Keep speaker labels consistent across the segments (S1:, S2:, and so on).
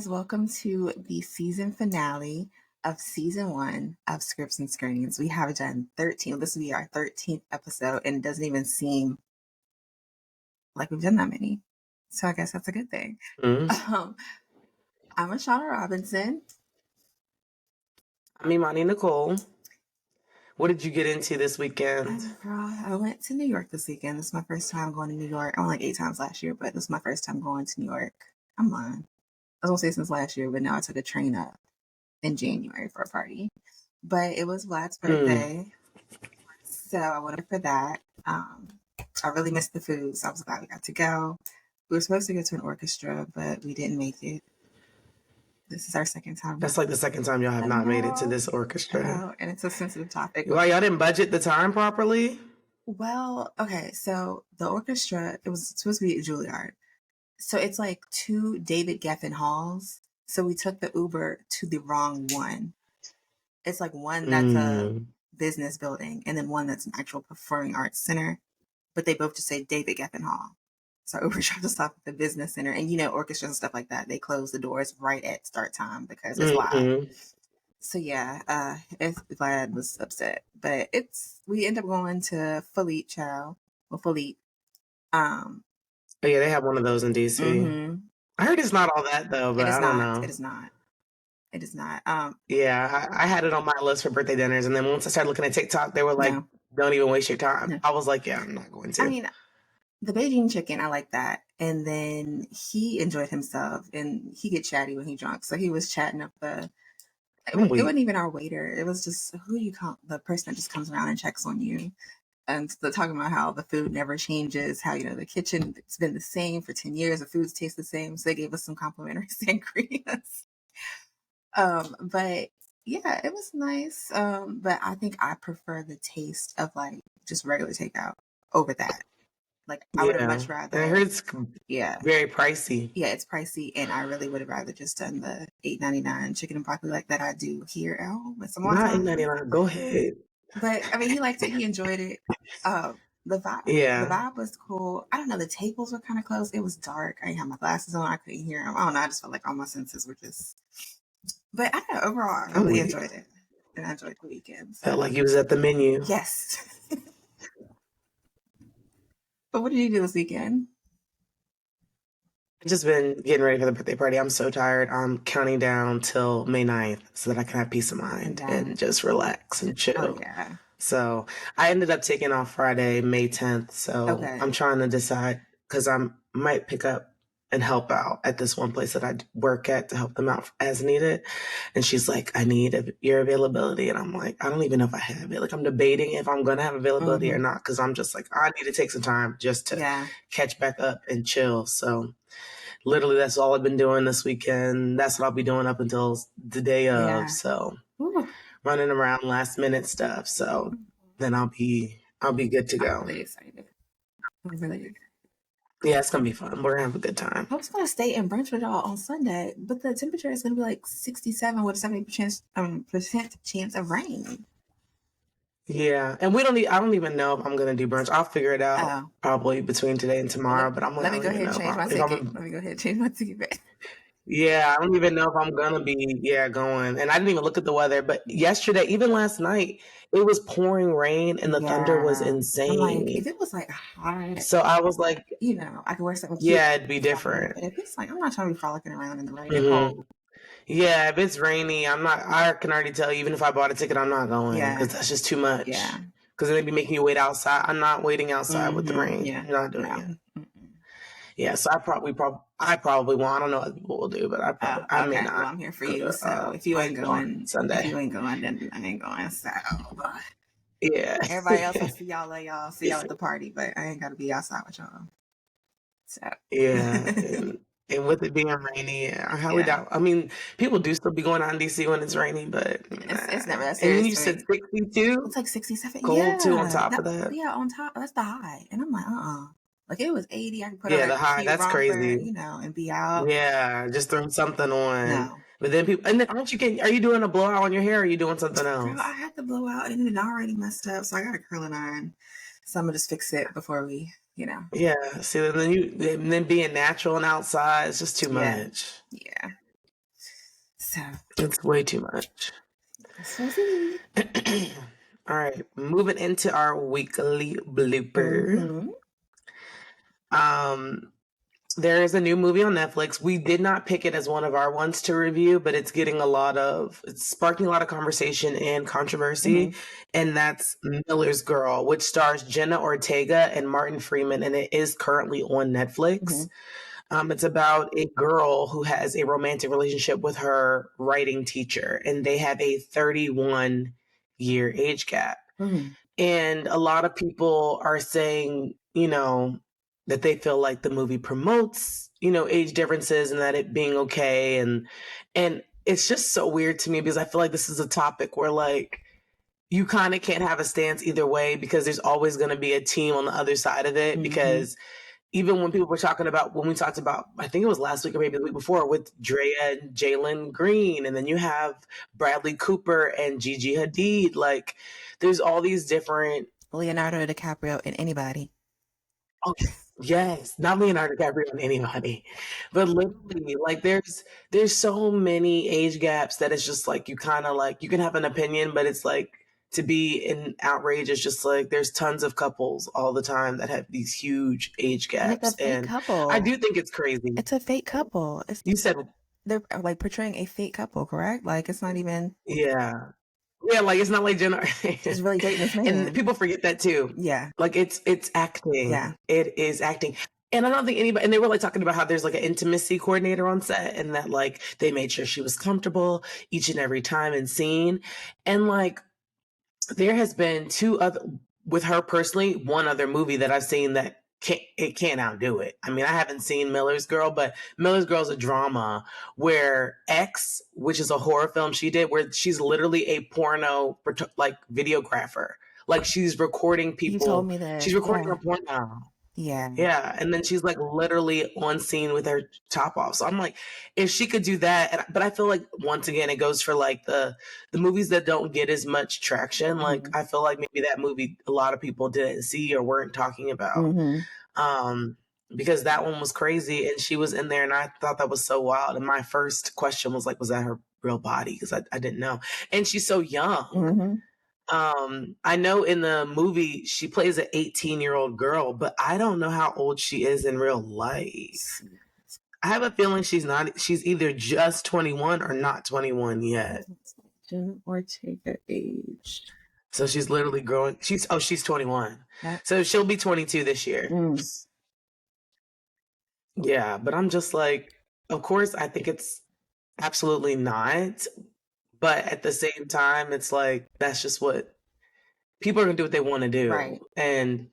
S1: guys, welcome to the season finale of season 1 of Scripts and Screens. We have done 13. This will be our 13th episode, and it doesn't even seem like we've done that many. So I guess that's a good thing. I'm Ashana Robinson.
S2: I'm Imani Nicole. What did you get into this weekend?
S1: I went to New York this weekend. This is my first time going to New York. I went like 8 times last year, but this is my first time going to New York. I'm lying. I was going to say since last year, but now I took a train up in January for a party. But it was Vlad's birthday, so I went up for that. I really missed the food, so I was glad we got to go. We were supposed to go to an orchestra, but we didn't make it. This is our second time.
S2: That's like the second time y'all have not made it to this orchestra.
S1: And it's a sensitive topic.
S2: Why y'all didn't budget the time properly?
S1: Well, okay, so the orchestra, it was supposed to be at Juilliard. So it's like 2 David Geffen halls. So we took the Uber to the wrong one. It's like one that's a business building and then one that's an actual performing arts center. But they both just say David Geffen Hall. So Uber tried to stop at the business center. And you know, orchestras and stuff like that, they close the doors right at start time because it's loud. So yeah, Vlad was upset. But we end up going to Philippe Chow. Well, Philippe.
S2: Oh yeah, they have one of those in DC. I heard it's not all that though, but I don't know.
S1: It is not. It is not.
S2: Yeah, I had it on my list for birthday dinners, and then once I started looking at TikTok, they were like, "Don't even waste your time." No. I was like, "Yeah, I'm not going to."
S1: I mean, the Beijing chicken, I like that. And then he enjoyed himself, and he get chatty when he drunk, so he was chatting up the. It wasn't even our waiter. It was just who you call the person that just comes around and checks on you. And so talking about how the food never changes, how, the kitchen, it's been the same for 10 years, the foods taste the same. So they gave us some complimentary sangrias. But yeah, it was nice. But I think I prefer the taste of like just regular takeout over that. Like I would have much rather.
S2: I heard it's very pricey.
S1: Yeah, it's pricey, and I really would have rather just done the $8.99 chicken and broccoli like that I do here at home.
S2: Not $8.99. Go ahead.
S1: But I mean, he liked it. He enjoyed it. The vibe was cool. I don't know. The tables were kind of close. It was dark. I didn't have my glasses on. I couldn't hear him. I don't know. I just felt like all my senses were just. But I don't know. Overall, I really enjoyed it, and I enjoyed the weekend.
S2: Felt like he was at the menu.
S1: Yes. But what did you do this weekend?
S2: I've just been getting ready for the birthday party. I'm so tired. I'm counting down till May 9th so that I can have peace of mind and just relax and chill.
S1: Oh, yeah.
S2: So I ended up taking off Friday, May 10th. So I'm trying to decide because I might pick up and help out at this one place that I work at to help them out as needed. And she's like, I need your availability. And I'm like, I don't even know if I have it. Like I'm debating if I'm going to have availability or not. Cause I'm just like, I need to take some time just to catch back up and chill. So literally that's all I've been doing this weekend. That's what I'll be doing up until the day of. Yeah. So running around last minute stuff. So then I'll be good to go.
S1: I'm really excited. I'm really excited.
S2: Yeah, it's going to be fun. We're going to have a good time.
S1: I was going to stay and brunch with y'all on Sunday, but the temperature is going to be like 67 with a 70% chance of rain.
S2: Yeah, and I don't even know if I'm going to do brunch. I'll figure it out probably between today and tomorrow, but I'm like,
S1: let me go ahead and change my ticket. Let me go ahead and change my ticket back.
S2: Yeah, I don't even know if I'm going to be, going. And I didn't even look at the weather, but yesterday, even last night, it was pouring rain and the thunder was insane.
S1: I'm like, if it was like hot.
S2: So I was like,
S1: I could wear something.
S2: Yeah, it'd be different.
S1: But if it's like, I'm not trying to be frolicking around in the rain and cold.
S2: Yeah, if it's rainy, I can already tell you, even if I bought a ticket, I'm not going because that's just too much. Yeah. Because they'd be making you wait outside. I'm not waiting outside with the rain. Yeah. I'm not doing it. Yeah, so I probably won't. I don't know what people will do, but I may not.
S1: Well, I'm here for you. So if you ain't going Sunday, then I ain't going. So
S2: yeah,
S1: everybody else will see y'all at the party, but I ain't got to be outside with y'all. So
S2: yeah, and with it being rainy, I highly doubt. I mean, people do still be going out in DC when it's rainy, but
S1: it's never that serious.
S2: And then you said 62.
S1: It's like 67.
S2: Cold too on top of that.
S1: Yeah, on top. That's the high, and I'm like, Like it was 80. I could put
S2: on the high. That's romper,
S1: crazy. And be out.
S2: Yeah, just throwing something on. No. But then people, and then are you doing a blowout on your hair or are you doing something else?
S1: Girl, I had the blowout and it already messed up. So I got a curling iron. So I'm going to just fix it before we,
S2: Yeah. See, then being natural and outside is just too much.
S1: Yeah. So
S2: it's way too much.
S1: So see.
S2: All right, moving into our weekly blooper. There is a new movie on Netflix. We did not pick it as one of our ones to review, but it's sparking a lot of conversation and controversy. And that's Miller's Girl, which stars Jenna Ortega and Martin Freeman, and it is currently on Netflix. It's about a girl who has a romantic relationship with her writing teacher, and they have a 31-year age gap. And a lot of people are saying, that they feel like the movie promotes, age differences and that it being okay. And it's just so weird to me because I feel like this is a topic where like you kind of can't have a stance either way because there's always going to be a team on the other side of it. Because even when people were when we talked about, I think it was last week or maybe the week before with Drea and Jalen Green, and then you have Bradley Cooper and Gigi Hadid, like there's all these different
S1: Leonardo DiCaprio and anybody.
S2: Oh, yes, not Leonardo DiCaprio and anybody, but literally, like there's so many age gaps that it's just like you kind of like you can have an opinion, but it's like to be in outrage is just like there's tons of couples all the time that have these huge age gaps,
S1: It's a fake couple.
S2: I do think it's crazy.
S1: It's a fake couple.
S2: You said
S1: they're like portraying a fake couple, correct? Like it's not even.
S2: Yeah, like it's not like Jenna.
S1: She's really dating this man,
S2: and people forget that too.
S1: Yeah,
S2: like it's acting.
S1: Yeah,
S2: it is acting. And I don't think anybody, and they were like talking about how there's like an intimacy coordinator on set and that like they made sure she was comfortable each and every time in scene. And like there has been with her personally, one other movie that I've seen that can't outdo it. I mean, I haven't seen Miller's Girl, but Miller's Girl is a drama where X, which is a horror film she did, where she's literally a porno like videographer. Like she's recording people.
S1: You told me that.
S2: She's recording a porno. Yeah. And then she's like literally on scene with her top off. So I'm like, if she could do that, but I feel like once again, it goes for like the movies that don't get as much traction. Like I feel like maybe that movie, a lot of people didn't see or weren't talking about. Because that one was crazy and she was in there and I thought that was so wild. And my first question was like, was that her real body? Because I didn't know. And she's so young. I know in the movie she plays an 18-year-old girl, but I don't know how old she is in real life. I have a feeling she's either just 21 or not 21 yet.
S1: Or take an age.
S2: So she's literally growing. She's 21. So she'll be 22 this year. Yeah, but I'm just like, of course, I think it's absolutely not. But at the same time, it's like, that's just what people are going to do what they want to do.
S1: Right.
S2: And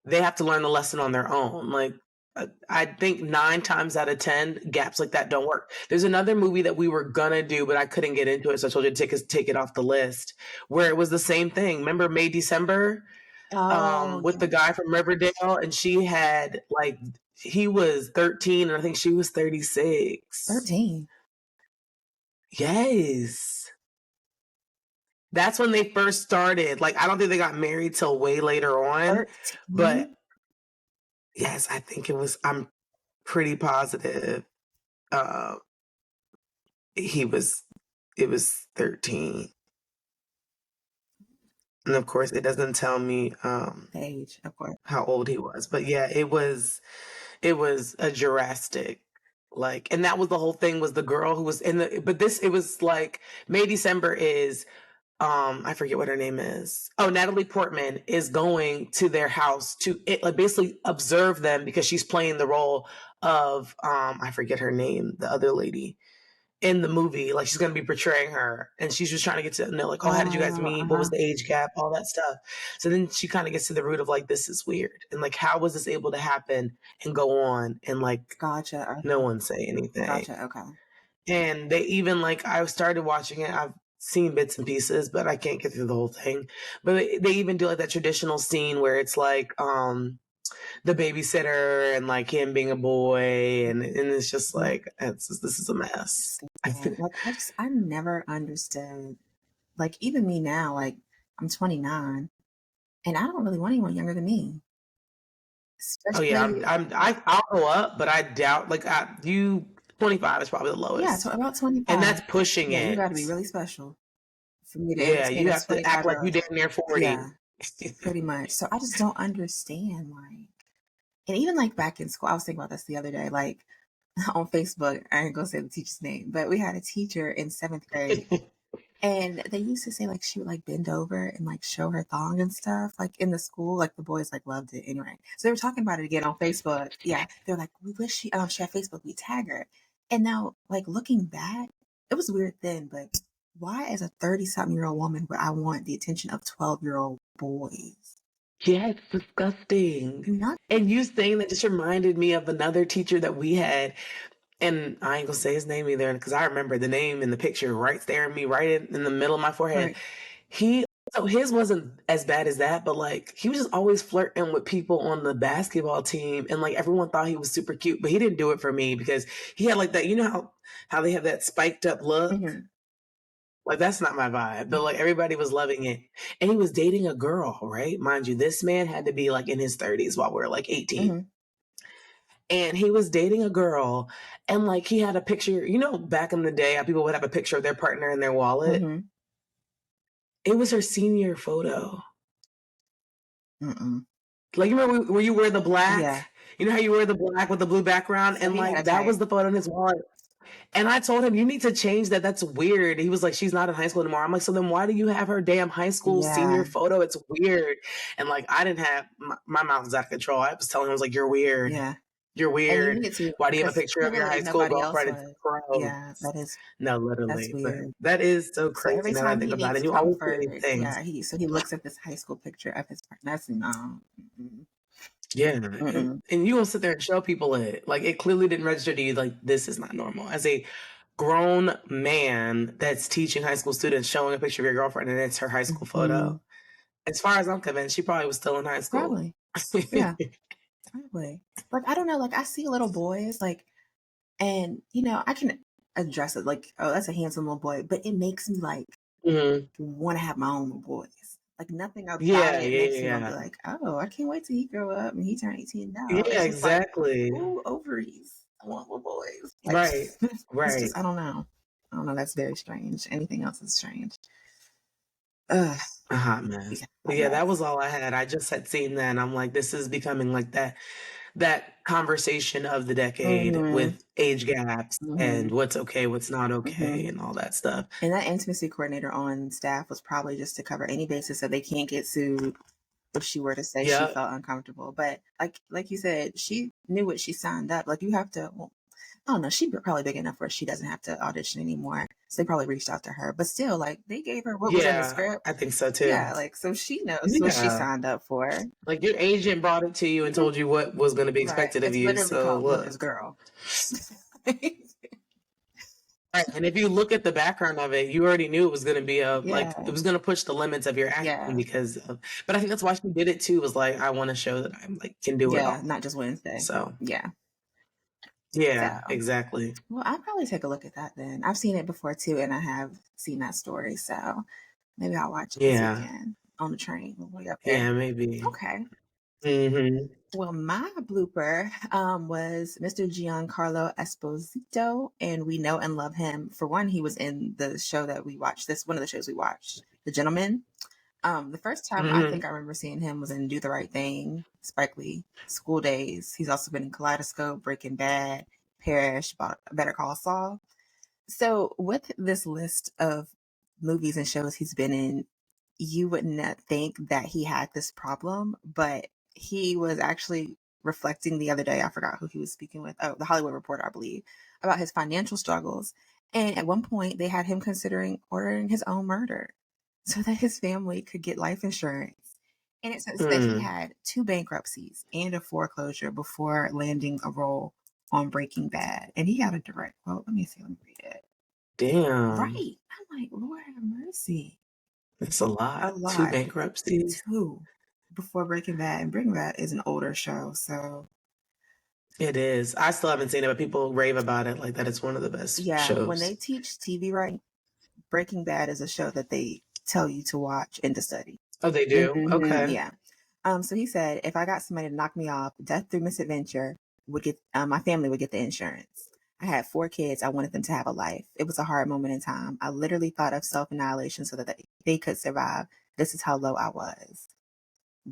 S2: they have to learn the lesson on their own. Like, I think 9 times out of 10, gaps like that don't work. There's another movie that we were going to do, but I couldn't get into it. So I told you to take it off the list, where it was the same thing. Remember May December? With the guy from Riverdale, and she had like, he was 13 and I think she was 36.
S1: 13.
S2: Yes. That's when they first started. Like, I don't think they got married till way later on. 13? But yes, I think I'm pretty positive. It was 13. And of course, it doesn't tell me
S1: age, of course,
S2: how old he was. But yeah, it was a drastic, like, and that was the whole thing, was the girl who was it was like May December is I forget what her name is. Oh, Natalie Portman is going to their house to like basically observe them because she's playing the role of I forget her name, the other lady in the movie. Like she's going to be portraying her, and she's just trying to get to know like, oh, how did you guys meet? What was the age gap? All that stuff. So then she kind of gets to the root of like, this is weird, and like, how was this able to happen and go on and like,
S1: gotcha.
S2: No one say anything.
S1: Gotcha. Okay.
S2: And they even like, I started watching it. I've seen bits and pieces, but I can't get through the whole thing. But they even do like that traditional scene where it's like the babysitter and like him being a boy, and it's just like, this is a mess.
S1: Like I never understood. Like even me now, like I'm 29, and I don't really want anyone younger than me.
S2: Especially, I'll go up, but I doubt like you. 25 is probably the
S1: Yeah,
S2: lowest.
S1: about 25.
S2: And that's pushing
S1: Yeah, you
S2: it.
S1: got to be really special for me to
S2: Yeah,
S1: entertain
S2: you
S1: a
S2: have to act like you
S1: 25-year-old.
S2: damn near 40.
S1: Yeah, pretty much. So I just don't understand, like, and even like back in school, I was thinking about this the other day, like on Facebook, I ain't gonna say the teacher's name, but we had a teacher in 7th grade. And they used to say like she would like bend over and like show her thong and stuff like in the school. Like the boys like loved it anyway. So they were talking about it again on Facebook. Yeah. They're like, we wish she had Facebook, we tag her. And now like looking back, it was weird then, but why as a 30-something-year-old woman would I want the attention of 12-year-old boys?
S2: Yeah, it's disgusting.
S1: Not
S2: And you saying that just reminded me of another teacher that we had. And I ain't gonna say his name either because I remember the name in the picture right staring me right in the middle of my forehead.
S1: right.
S2: So his wasn't as bad as that, but like he was just always flirting with people on the basketball team, and like everyone thought he was super cute, but he didn't do it for me because he had like that. You know how they have that spiked up look.
S1: Mm-hmm.
S2: Like that's not my vibe, but like everybody was loving it, and he was dating a girl, right? Mind you, this man had to be like in his 30s while we are like 18.
S1: Mm-hmm.
S2: And he was dating a girl, and like he had a picture, you know, back in the day, how people would have a picture of their partner in their wallet.
S1: Mm-hmm.
S2: It was her senior photo.
S1: Mm-mm.
S2: Like, you remember where you wear the black?
S1: Yeah.
S2: You know how you wear the black with the blue background?
S1: So
S2: And
S1: he had a
S2: like that
S1: type.
S2: was the photo in his wallet. And I told him, you need to change that. That's weird. He was like, she's not in high school anymore. I'm like, so then why do you have her damn high school
S1: Yeah.
S2: senior photo? It's weird. And like, I didn't have, my mouth was out of control. I was telling him, I was like, you're weird.
S1: Yeah.
S2: You're
S1: And you
S2: weird.
S1: need to
S2: Why do you have a
S1: because
S2: picture of your
S1: clearly
S2: high school
S1: nobody else
S2: girlfriend? It's
S1: was.
S2: gross.
S1: Yeah,
S2: No,
S1: that's
S2: literally. But
S1: weird.
S2: that is so
S1: So
S2: crazy
S1: every
S2: now that I
S1: time
S2: think
S1: he
S2: about it.
S1: needs
S2: And you always see
S1: comfort,
S2: these things.
S1: yeah, he looks at this high school picture of his partner. That's no.
S2: Yeah.
S1: Mm-mm.
S2: And you gonna sit there and show people it. Like it clearly didn't register to you. Like this is not normal. As a grown man that's teaching high school students, showing a picture of your girlfriend and it's her high school
S1: Mm-hmm.
S2: photo. As far as I'm convinced, she probably was still in high school.
S1: Probably. Yeah, probably. Like I don't know. Like I see little boys, like, and I can address it like, oh, that's a handsome little boy, but it makes me like
S2: Mhm.
S1: want to have my own little boys. Like nothing about
S2: Yeah,
S1: it
S2: yeah,
S1: makes me want to
S2: yeah.
S1: be like, oh, I can't wait till he grow up and he turn 18 now.
S2: Yeah,
S1: It's just like,
S2: exactly.
S1: ooh, ovaries. I want little boys. Like
S2: Right.
S1: it's
S2: Right.
S1: just I don't know. I don't know. That's very strange. Anything else is strange. Ugh.
S2: A hot mess.
S1: Yeah,
S2: But
S1: hot
S2: yeah, that was
S1: mess.
S2: all I had. I just had seen that and I'm like, this is becoming like that conversation of the decade
S1: Mm-hmm.
S2: with age gaps
S1: Mm-hmm.
S2: and what's okay, what's not
S1: Mm-hmm.
S2: okay, and all that stuff.
S1: And that intimacy coordinator on staff was probably just to cover any basis so they can't get sued if she were to say she
S2: Yeah.
S1: felt uncomfortable. But like you said, she knew what she signed up. Like you have to. Well, I don't know. She's probably big enough where she doesn't have to audition anymore. So they probably reached out to her. But still, like they gave her what was in the
S2: Yeah,
S1: script.
S2: I think so too.
S1: Yeah, like so she knows what she
S2: Yeah.
S1: signed up for.
S2: Like your agent brought it to you and told you what was going to be
S1: Right.
S2: expected of
S1: It's
S2: you.
S1: literally
S2: So
S1: called Mother's
S2: look.
S1: Girl.
S2: Right. And if you look at the background of it, you already knew it was going to be like,
S1: Yeah.
S2: it was going to push the limits of your acting
S1: Yeah.
S2: but I think that's why she did it too, was like, I want to show that I'm like, can do it
S1: Yeah.
S2: all.
S1: Not just Wednesday.
S2: So
S1: Yeah. So,
S2: yeah, exactly.
S1: well, I'll probably take a look at that then. I've seen it before too, and I have seen that story. So maybe I'll watch it this
S2: Yeah.
S1: weekend on the train when we up there.
S2: Yeah, maybe.
S1: Okay.
S2: Mm-hmm.
S1: Well, my blooper was Mr. Giancarlo Esposito, and we know and love him. For one, he was in the show that we watched. This one of the shows we watched, The Gentleman. The first time I
S2: Mm-hmm.
S1: think I remember seeing him was in Do the Right Thing, Spike Lee, School Days. He's also been in Kaleidoscope, Breaking Bad, Parish, Better Call Saul. So, with this list of movies and shows he's been in, you would not think that he had this problem, but he was actually reflecting the other day. I forgot who he was speaking with. Oh, the Hollywood Reporter, I believe, about his financial struggles. And at one point, they had him considering ordering his own murder so that his family could get life insurance. And it says that he
S2: Mm.
S1: had 2 bankruptcies and a foreclosure before landing a role on Breaking Bad. And he got a direct quote. Let me see. Let me read it.
S2: Damn.
S1: Right. I'm like, Lord have mercy.
S2: That's a
S1: A
S2: lot. 2
S1: lot.
S2: bankruptcies.
S1: 2 before Breaking Bad. And Breaking Bad is an older show. So,
S2: It is. I still haven't seen it, but people rave about it like that it's one of the best
S1: yeah, when
S2: shows.
S1: they teach TV right, Breaking Bad is a show that they tell you to watch and to study.
S2: Oh, they do? Okay.
S1: Yeah. So he said, if I got somebody to knock me off, death through misadventure would get my family would get the insurance. I had 4 kids. I wanted them to have a life. It was a hard moment in time. I literally thought of self-annihilation so that they could survive. This is how low I was,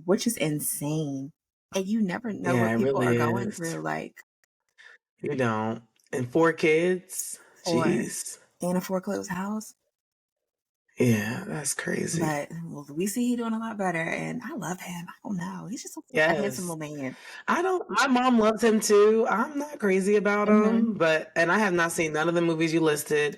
S1: which is insane. And you never know
S2: Yeah,
S1: what
S2: it
S1: people
S2: really
S1: are going
S2: is.
S1: through, like
S2: You don't. And 4 kids?
S1: 4
S2: Jeez.
S1: in a foreclosed house.
S2: Yeah, that's crazy.
S1: But well, we see he doing a lot better, and I love him. I don't know. He's just a handsome
S2: Yes.
S1: little man.
S2: I don't my mom loves him too. I'm not crazy about
S1: Hmm.
S2: him, but and I have not seen none of the movies you listed.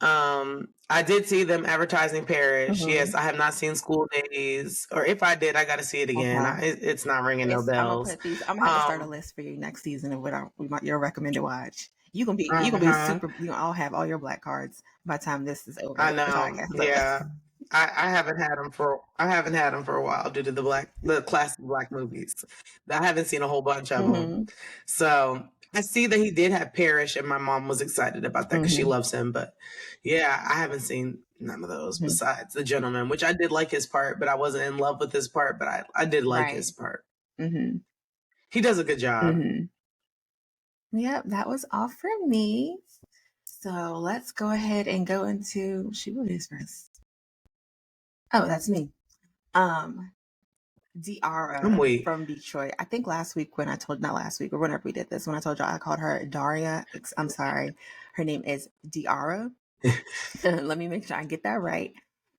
S2: I did see them advertising Parish. Yes,
S1: Hmm.
S2: I have not seen School Days, or if I did, I got to see it again.
S1: Okay.
S2: It's not ringing no
S1: I'm gonna
S2: bells.
S1: put these. I'm gonna have to start a
S2: Um,
S1: list for you next season of what your recommended watch. You gonna be
S2: uh-huh.
S1: super. You gonna all have all your black cards by the time this is over.
S2: I
S1: The
S2: know.
S1: podcast is over.
S2: Yeah. I haven't had them for a while due to the classic black movies. I haven't seen a whole bunch of them.
S1: Hmm.
S2: So I see that he did have Parrish, and my mom was excited about that because she
S1: Hmm.
S2: loves him. But yeah, I haven't seen none of those
S1: Hmm.
S2: besides The Gentleman, which I did like his part, but I wasn't in love with his part. But I did like his
S1: Right.
S2: part.
S1: Hmm.
S2: He does a good job.
S1: Hmm. Yep, that was all for me. So let's go ahead and go into shoot, what is first? Oh, that's me. Um,
S2: I'm
S1: Diarra
S2: weak.
S1: from Detroit. I think last week when I told not last week or whenever we did this, when I told y'all I called her Daria. I'm sorry. Her name is Diarra. Let me make sure I get that right.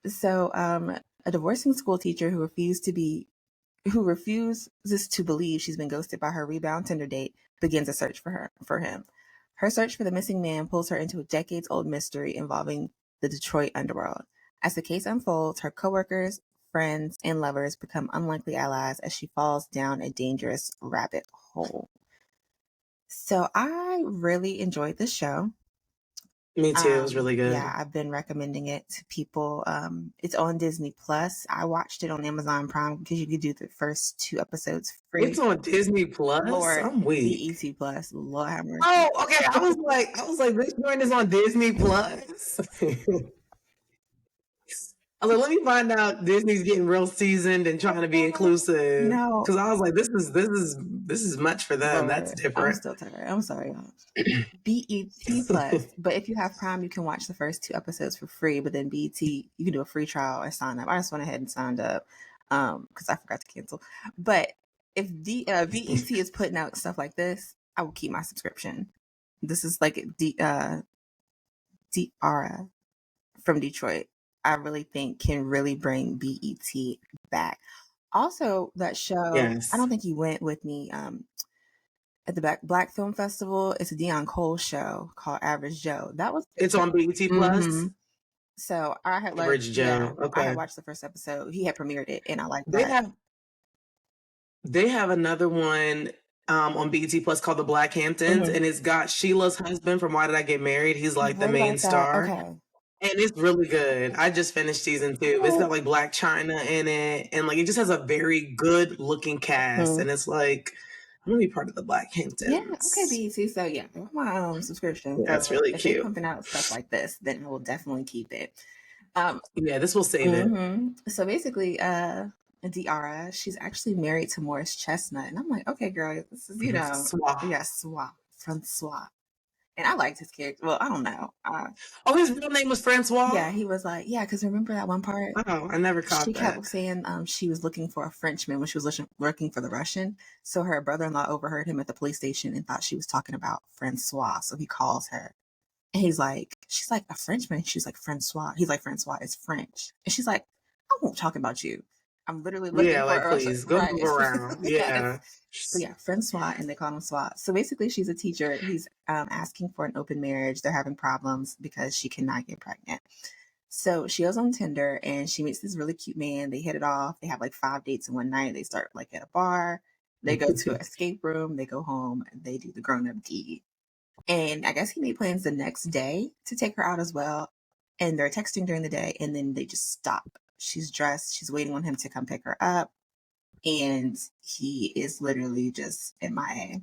S1: So, a divorcing school teacher who refuses to believe she's been ghosted by her rebound Tinder date begins a search for him. Her search for the missing man pulls her into a decades-old mystery involving the Detroit underworld. As the case unfolds, her coworkers, friends, and lovers become unlikely allies as she falls down a dangerous rabbit hole. So I really enjoyed this show.
S2: Me too. It was really
S1: Yeah,
S2: good.
S1: I've been recommending it to people. It's on Disney Plus. I watched it on Amazon Prime because you could do the first 2 episodes
S2: It's
S1: free.
S2: on Disney Plus.
S1: Lord,
S2: I'm weak.
S1: BET Plus, Lord have mercy.
S2: Oh, okay. This joint is on Disney Plus. I was like, let me find out Disney's getting real seasoned and trying to be inclusive.
S1: No,
S2: Because I was like, this is much for them. That's
S1: Lord, I'm
S2: different.
S1: still tired. I'm sorry, y'all. BET Plus, but if you have Prime, you can watch the first 2 episodes for free. But then BET, you can do a free trial and sign up. I just went ahead and signed up because I forgot to cancel. But if BET is putting out stuff like this, I will keep my subscription. This is like Diarra from Detroit. I really think can really bring BET back. Also, that show, I
S2: Yes.
S1: don't think you went with me. At the Black Film Festival. It's a Dion Cole show called Average Joe. That was
S2: It's on BET
S1: mm-hmm.
S2: Plus.
S1: So I had
S2: Average Joe.
S1: I had
S2: Okay.
S1: watched the first episode. He had premiered it, and I liked
S2: They
S1: that.
S2: have they have another one on BET Plus called The Black Hamptons,
S1: Mm-hmm.
S2: and it's got Sheila's husband from Why Did I Get Married? He's
S1: I've
S2: like the
S1: read
S2: main
S1: about that.
S2: star.
S1: Okay.
S2: And it's really good. I just finished season 2. It's got
S1: Oh.
S2: like Black China in it, and like it just has a very good looking cast.
S1: Mm-hmm.
S2: And it's like I'm gonna be part of the Black
S1: Yeah. Okay,
S2: Hamptons.
S1: BET. So yeah, I want my subscription
S2: Yeah,
S1: because
S2: it's really
S1: if they
S2: cute.
S1: pumping out stuff like this, then I will definitely keep it.
S2: Yeah, this will save it.
S1: Mm-hmm. So basically, Diarra, she's actually married to Morris Chestnut, and I'm like, okay, girl, this is
S2: Swap.
S1: yeah, Francois. And I liked his character. Well, I don't know.
S2: Oh, his real name was Francois.
S1: Yeah, he was like, yeah, because remember that one part?
S2: Oh, I never
S1: She
S2: caught that.
S1: kept saying she was looking for a Frenchman when she was looking for the Russian. So her brother-in-law overheard him at the police station and thought she was talking about Francois. So he calls her. And she's like, a Frenchman? She's like, Francois. He's like, Francois is French. And she's like, I won't talk about you. I'm literally looking
S2: Yeah,
S1: for
S2: like
S1: a Russian.
S2: please go
S1: Right.
S2: move around.
S1: Yes.
S2: Yeah.
S1: So yeah, Francois, and they call him Swat. So basically, she's a teacher. He's asking for an open marriage. They're having problems because she cannot get pregnant. So she goes on Tinder and she meets this really cute man. They hit it off. They have like 5 dates in one night. They start like at a bar. They go to an escape room. They go home. And they do the grown up deed. And I guess he made plans the next day to take her out as well. And they're texting during the day, and then they just stop. She's dressed. She's waiting on him to come pick her up, and he is literally just MIA.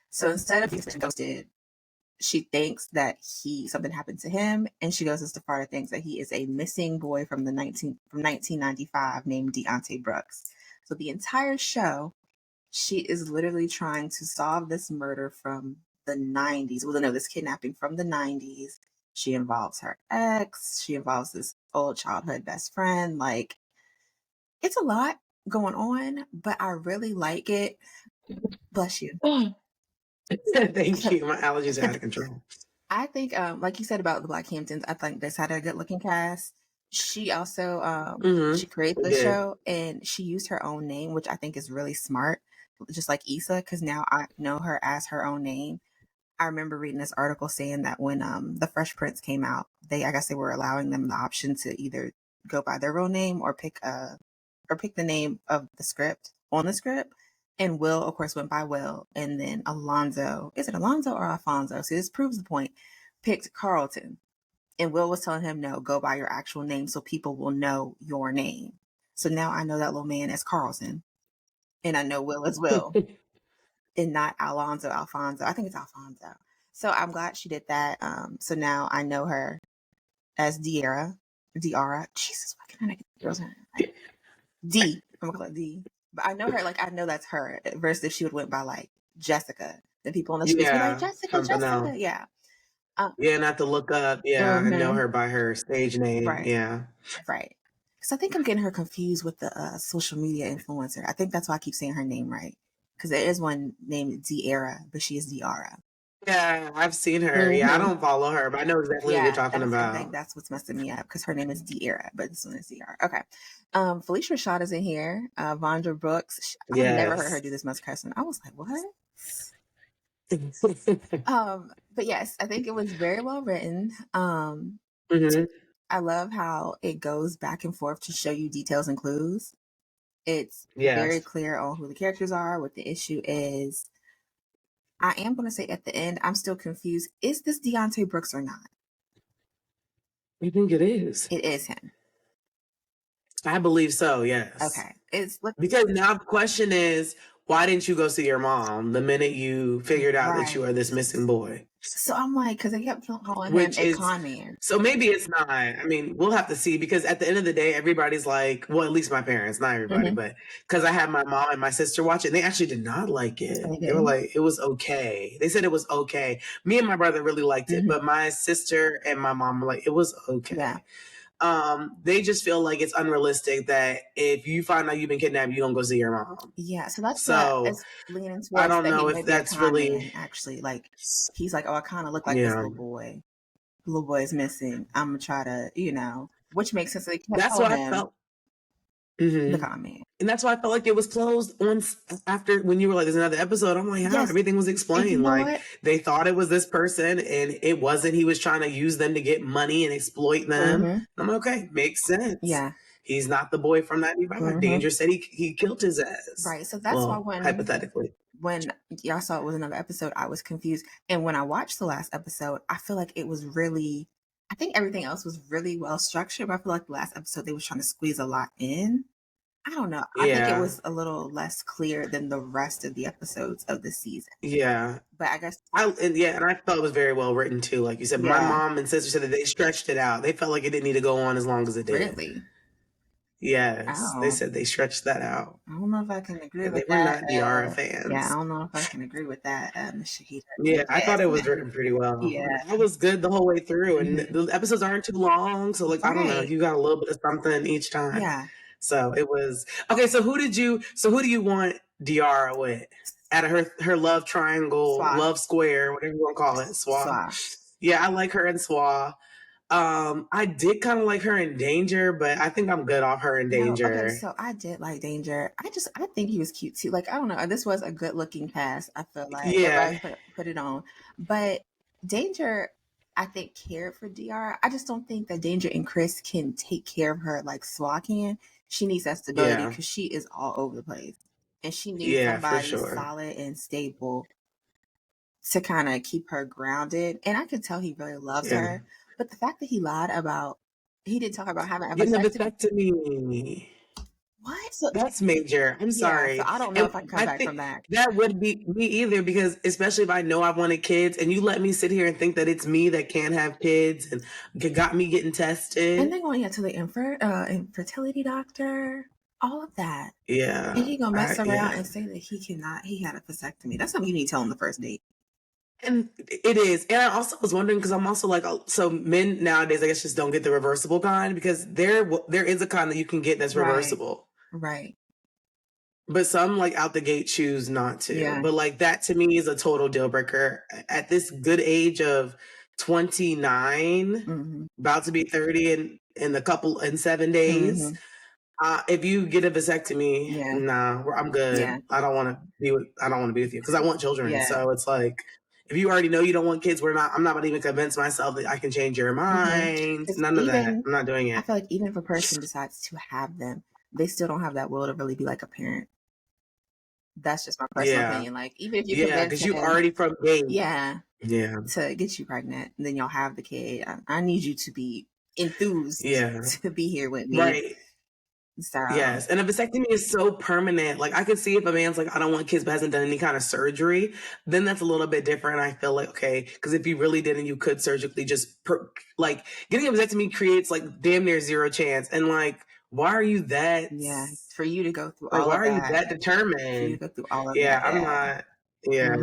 S1: So instead of being ghosted, she thinks that something happened to him, and she goes as far to thinks that he is a missing boy from 1995 named Deontay Brooks. So the entire show, she is literally trying to solve this murder from the 90s. Well, no, this kidnapping from the 90s. She involves her ex. She involves this old childhood best friend. Like, it's a lot going on, but I really like it. Bless you.
S2: Thank you. My allergies are out of control.
S1: I think, like you said about the Black Hamptons, I think this had a good looking cast. She also she created the show and she used her own name, which I think is really smart, just like Issa, because now I know her as her own name. I remember reading this article saying that when the Fresh Prince came out, I guess they were allowing them the option to either go by their real name or pick the name of the script on the script. And Will, of course, went by Will. And then Alonzo, is it Alonzo or Alfonso? So this proves the point, picked Carlton. And Will was telling him, no, go by your actual name so people will know your name. So now I know that little man as Carlton. And I know Will as Will and not Alfonso. I think it's Alfonso. So I'm glad she did that. So now I know her as Diarra. Jesus, why can't I get the girl's name? D. I'm gonna call it D. But I know her, like I know that's her. Versus if she would went by like Jessica, then people on the streets be like Jessica, Jessica. Yeah.
S2: Yeah, not to look up. Yeah, I know her by her stage name.
S1: Right.
S2: Yeah.
S1: Right. Because I think I'm getting her confused with the social media influencer. I think that's why I keep saying her name right. Because there is one named Diarra, but she is Diarra.
S2: Yeah, I've seen her. Yeah, I don't follow her, but I know exactly what you're talking about.
S1: I think that's what's messing me up because her name is Diarra, but this one is Diarra. Okay. Felicia Rashad is in here. Vondra Brooks. I've never heard her do this much cussing. I was like, what? But yes, I think it was very well written. I love how it goes back and forth to show you details and clues. It's very clear on who the characters are, what the issue is. I am going to say at the end, I'm still confused. Is this Deontay Brooks or not?
S2: I think it is.
S1: It is him.
S2: I believe so, yes.
S1: Okay.
S2: Because now the question is, why didn't you go see your mom the minute you figured out that you are this missing boy?
S1: So I'm like, because they kept calling him a con man.
S2: So maybe it's not. I mean, we'll have to see because at the end of the day, everybody's like, well, at least my parents, not everybody, but because I had my mom and my sister watch it, and they actually did not like it. They were like, it was okay. They said it was okay. Me and my brother really liked it, but my sister and my mom were like, it was okay. Yeah. They just feel like it's unrealistic that if you find out you've been kidnapped, you don't go see your mom.
S1: Yeah, so that's what it's leaning towards.
S2: I don't know if that's really
S1: man, actually. Like he's like, oh, I kind of look like this little boy. The little boy is missing. I'm gonna try to, which makes sense.
S2: That's what I felt. The con man. And that's why I felt like it was closed once after when you were like, there's another episode. I'm like, yeah, everything was explained. Like they thought it was this person and it wasn't. He was trying to use them to get money and exploit them. I'm like, okay, makes sense. Yeah. He's not the boy from 95. Danger said he killed his ass. Right. So that's why hypothetically. When y'all saw it was another episode, I was confused. And when I watched the last episode, I feel like it was really, I think everything else was really well structured, but I feel like the last episode, they were trying to squeeze a lot in. I don't know. I think it was a little less clear than the rest of the episodes of the season. Yeah. But I guess. And I felt it was very well written too. Like you said, my mom and sister said that they stretched it out. They felt like it didn't need to go on as long as it did. Really? Yes. They said they stretched that out. I don't know if I can agree with that. They were not Diarra fans. Yeah, I don't know if I can agree with that, Shahida. Yeah, I thought it was written pretty well. Yeah. It was good the whole way through. And the episodes aren't too long. So, like, I don't know. You got a little bit of something each time. Yeah. So it was okay. So who do you want Diarra with? Out of her love triangle, love square, whatever you want to call it, SWA. Yeah, I like her in SWA. I did kind of like her in Danger, but I think I'm good off her in Danger. No, okay, so I did like Danger. I think he was cute too. Like I don't know, this was a good looking cast. I feel like everybody put it on, but Danger, I think cared for Diarra. I just don't think that Danger and Chris can take care of her like SWA can. She needs that stability because she is all over the place, and she needs somebody solid and stable to kind of keep her grounded. And I could tell he really loves her, but the fact that he lied about, he didn't talk about having a vasectomy. What? So, that's major. I'm sorry. So I don't know if I can come back from that. That would be me either, because especially if I know I wanted kids and you let me sit here and think that it's me that can't have kids and got me getting tested. And then going to the infertility doctor, all of that. Yeah. And he gonna mess around and say that he had a vasectomy. That's something you need to tell him the first date. And it is. And I also was wondering, because I'm also like, so men nowadays, I guess, just don't get the reversible kind, because there is a kind that you can get that's reversible.
S1: Right.
S2: But some like out the gate choose not to.
S1: Yeah.
S2: But like that to me is a total deal breaker. At this good age of 29, about to be 30 in 7 days. If you get a vasectomy, nah, I'm good.
S1: Yeah.
S2: I don't want to be with you because I want children.
S1: Yeah.
S2: So it's like, if you already know you don't want kids, I'm not even convince myself that I can change your mind. None of that. I'm not doing it.
S1: I feel like even if a person decides to have them, they still don't have that will to really be like a parent. That's just my personal opinion. Like, even if you convince
S2: because you already from gate.
S1: To get you pregnant, and then y'all have the kid. I need you to be enthused to be here with me.
S2: Right.
S1: So.
S2: Yes. And a vasectomy is so permanent. Like, I could see if a man's like, I don't want kids, but hasn't done any kind of surgery, then that's a little bit different. I feel like, okay, because if you really didn't, you could surgically just like getting a vasectomy creates like damn near zero chance. And like, why are you that?
S1: Yeah. For you to go through
S2: like,
S1: all
S2: why
S1: of
S2: are
S1: that.
S2: you that determined?
S1: For you to go through all of
S2: yeah,
S1: that.
S2: I'm not. Yeah,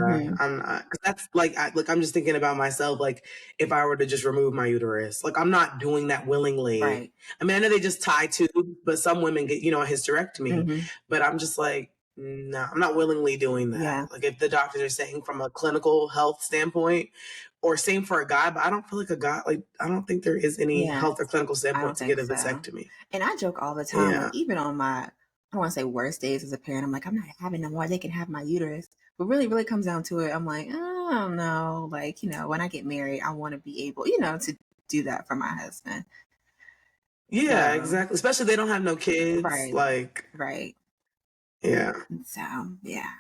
S2: I'm not. Because that's like, I'm just thinking about myself. Like, if I were to just remove my uterus, like, I'm not doing that willingly.
S1: Right.
S2: I mean, I know they just tie tubes, but some women get, a hysterectomy. But I'm just like, no, I'm not willingly doing that.
S1: Yeah.
S2: Like, if the doctors are saying from a clinical health standpoint, or same for a guy, but I don't feel like a guy, like, I don't think there is any health or clinical standpoint to get a vasectomy.
S1: And I joke all the time, like, even on my, I don't want to say worst days as a parent, I'm like, I'm not having no more. They can have my uterus. But really comes down to it, I'm like, I don't know. Like, when I get married, I want to be able, to do that for my husband.
S2: Yeah, exactly. Especially if they don't have no kids.
S1: Right.
S2: Like,
S1: right.
S2: Yeah.
S1: So, yeah.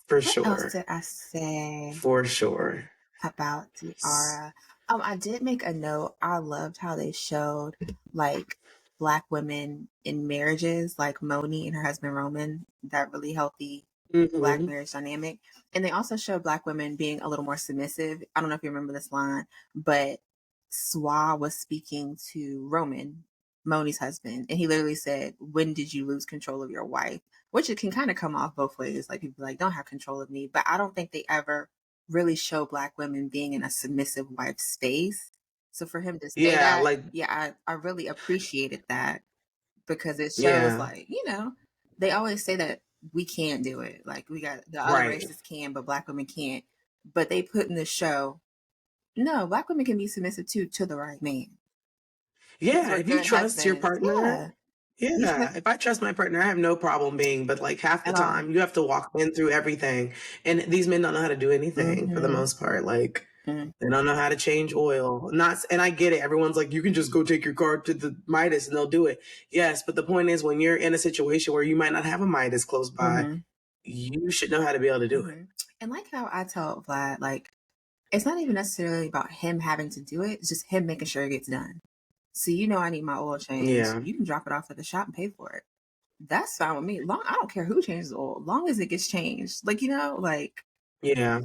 S2: For
S1: what
S2: sure.
S1: What else did I say?
S2: For sure.
S1: About Diarra. I did make a note. I loved how they showed like Black women in marriages, like Moni and her husband Roman, that really healthy Black marriage dynamic. And they also showed Black women being a little more submissive. I don't know if you remember this line, but Swa was speaking to Roman, Moni's husband, and he literally said, "When did you lose control of your wife?" Which it can kind of come off both ways. Like, people like, don't have control of me. But I don't think they ever really show Black women being in a submissive wife space. So for him to say that,
S2: like,
S1: I really appreciated that, because it shows like, they always say that we can't do it. Like, we got the other races can, but Black women can't. But they put in the show, no, Black women can be submissive too, to the right man.
S2: Yeah, if you trust your partner. Yeah, if I trust my partner, I have no problem being, but like half the time you have to walk men through everything. And these men don't know how to do anything for the most part. Like, they don't know how to change oil. And I get it. Everyone's like, you can just go take your car to the Midas and they'll do it. Yes, but the point is, when you're in a situation where you might not have a Midas close by, you should know how to be able to do it.
S1: And like how I tell Vlad, like, it's not even necessarily about him having to do it. It's just him making sure it gets done. So, I need my oil change.
S2: Yeah.
S1: You can drop it off at the shop and pay for it. That's fine with me. I don't care who changes the oil, long as it gets changed. Like, like.
S2: Yeah.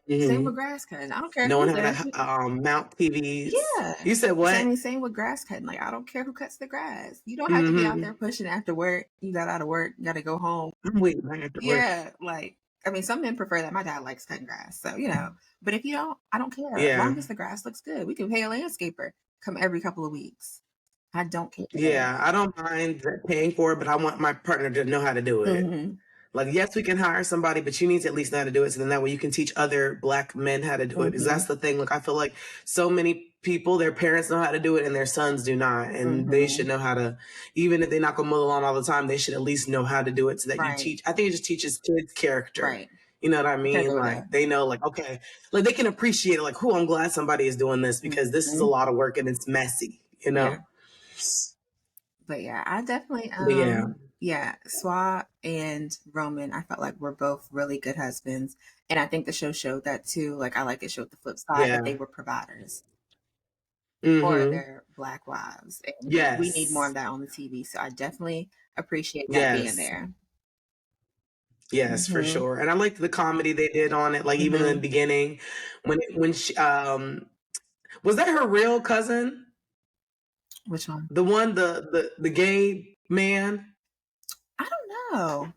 S1: Same with grass cutting. I don't care.
S2: No one had to mount TVs.
S1: Yeah.
S2: You said what?
S1: Same with grass cutting. Like, I don't care who cuts the grass. You don't have to be out there pushing after work. You got out of work. You got to go home.
S2: I'm waiting after work.
S1: Yeah. Like, I mean, some men prefer that. My dad likes cutting grass. So, but if you don't, I don't care.
S2: Yeah.
S1: As long as the grass looks good, we can pay a landscaper come every couple of weeks. I don't care.
S2: Yeah, I don't mind paying for it, but I want my partner to know how to do it. Like, yes, we can hire somebody, but you need to at least know how to do it. So then that way you can teach other Black men how to do it. Because that's the thing. Like, I feel like so many people, their parents know how to do it and their sons do not. And they should know how to, even if they're not going to mow the lawn all the time, they should at least know how to do it so that you teach. I think it just teaches kids character.
S1: Right.
S2: You know what I mean? Like, they know, like, okay, like, they can appreciate it. Like, I'm glad somebody is doing this, because this is a lot of work and it's messy,
S1: Yeah. But yeah, I definitely, Swa and Roman, I felt like were both really good husbands. And I think the show showed that too. Like, I like it showed the flip side, that they were providers for their Black wives. And we need more of that on the TV. So I definitely appreciate that being there.
S2: Yes, for sure. And I liked the comedy they did on it. Like, even in the beginning, when she, was that her real cousin?
S1: Which one?
S2: The one, the gay man?
S1: I don't know.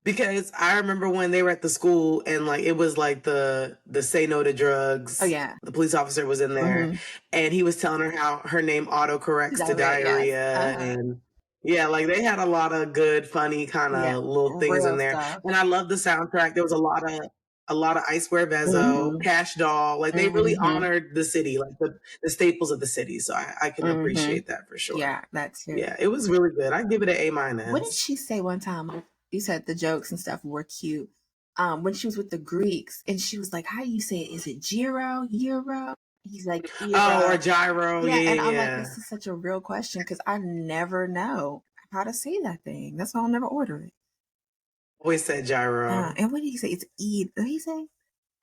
S2: Because I remember when they were at the school and like it was like the say no to drugs.
S1: Oh yeah.
S2: The police officer was in there and he was telling her how her name autocorrects to diarrhea
S1: Yes.
S2: and yeah, like they had a lot of good, funny kind of little things in there.
S1: Stuff.
S2: And I love the soundtrack. There was a lot of I Swear Vezzo, Cash Doll. Like they really honored the city, like the staples of the city. So I can appreciate that for sure.
S1: Yeah, that too.
S2: Yeah, it was really good. I'd give it an A-.
S1: What did she say one time? You said the jokes and stuff were cute. When she was with the Greeks and she was like, how do you say it? Is it gyro? Euro? He's like,
S2: oh, or gyro. Yeah,
S1: and I'm
S2: yeah.
S1: like, this is such a real question because I never know how to say that thing. That's why I'll never order it.
S2: Always said gyro.
S1: And what did he say? It's E. What did he say?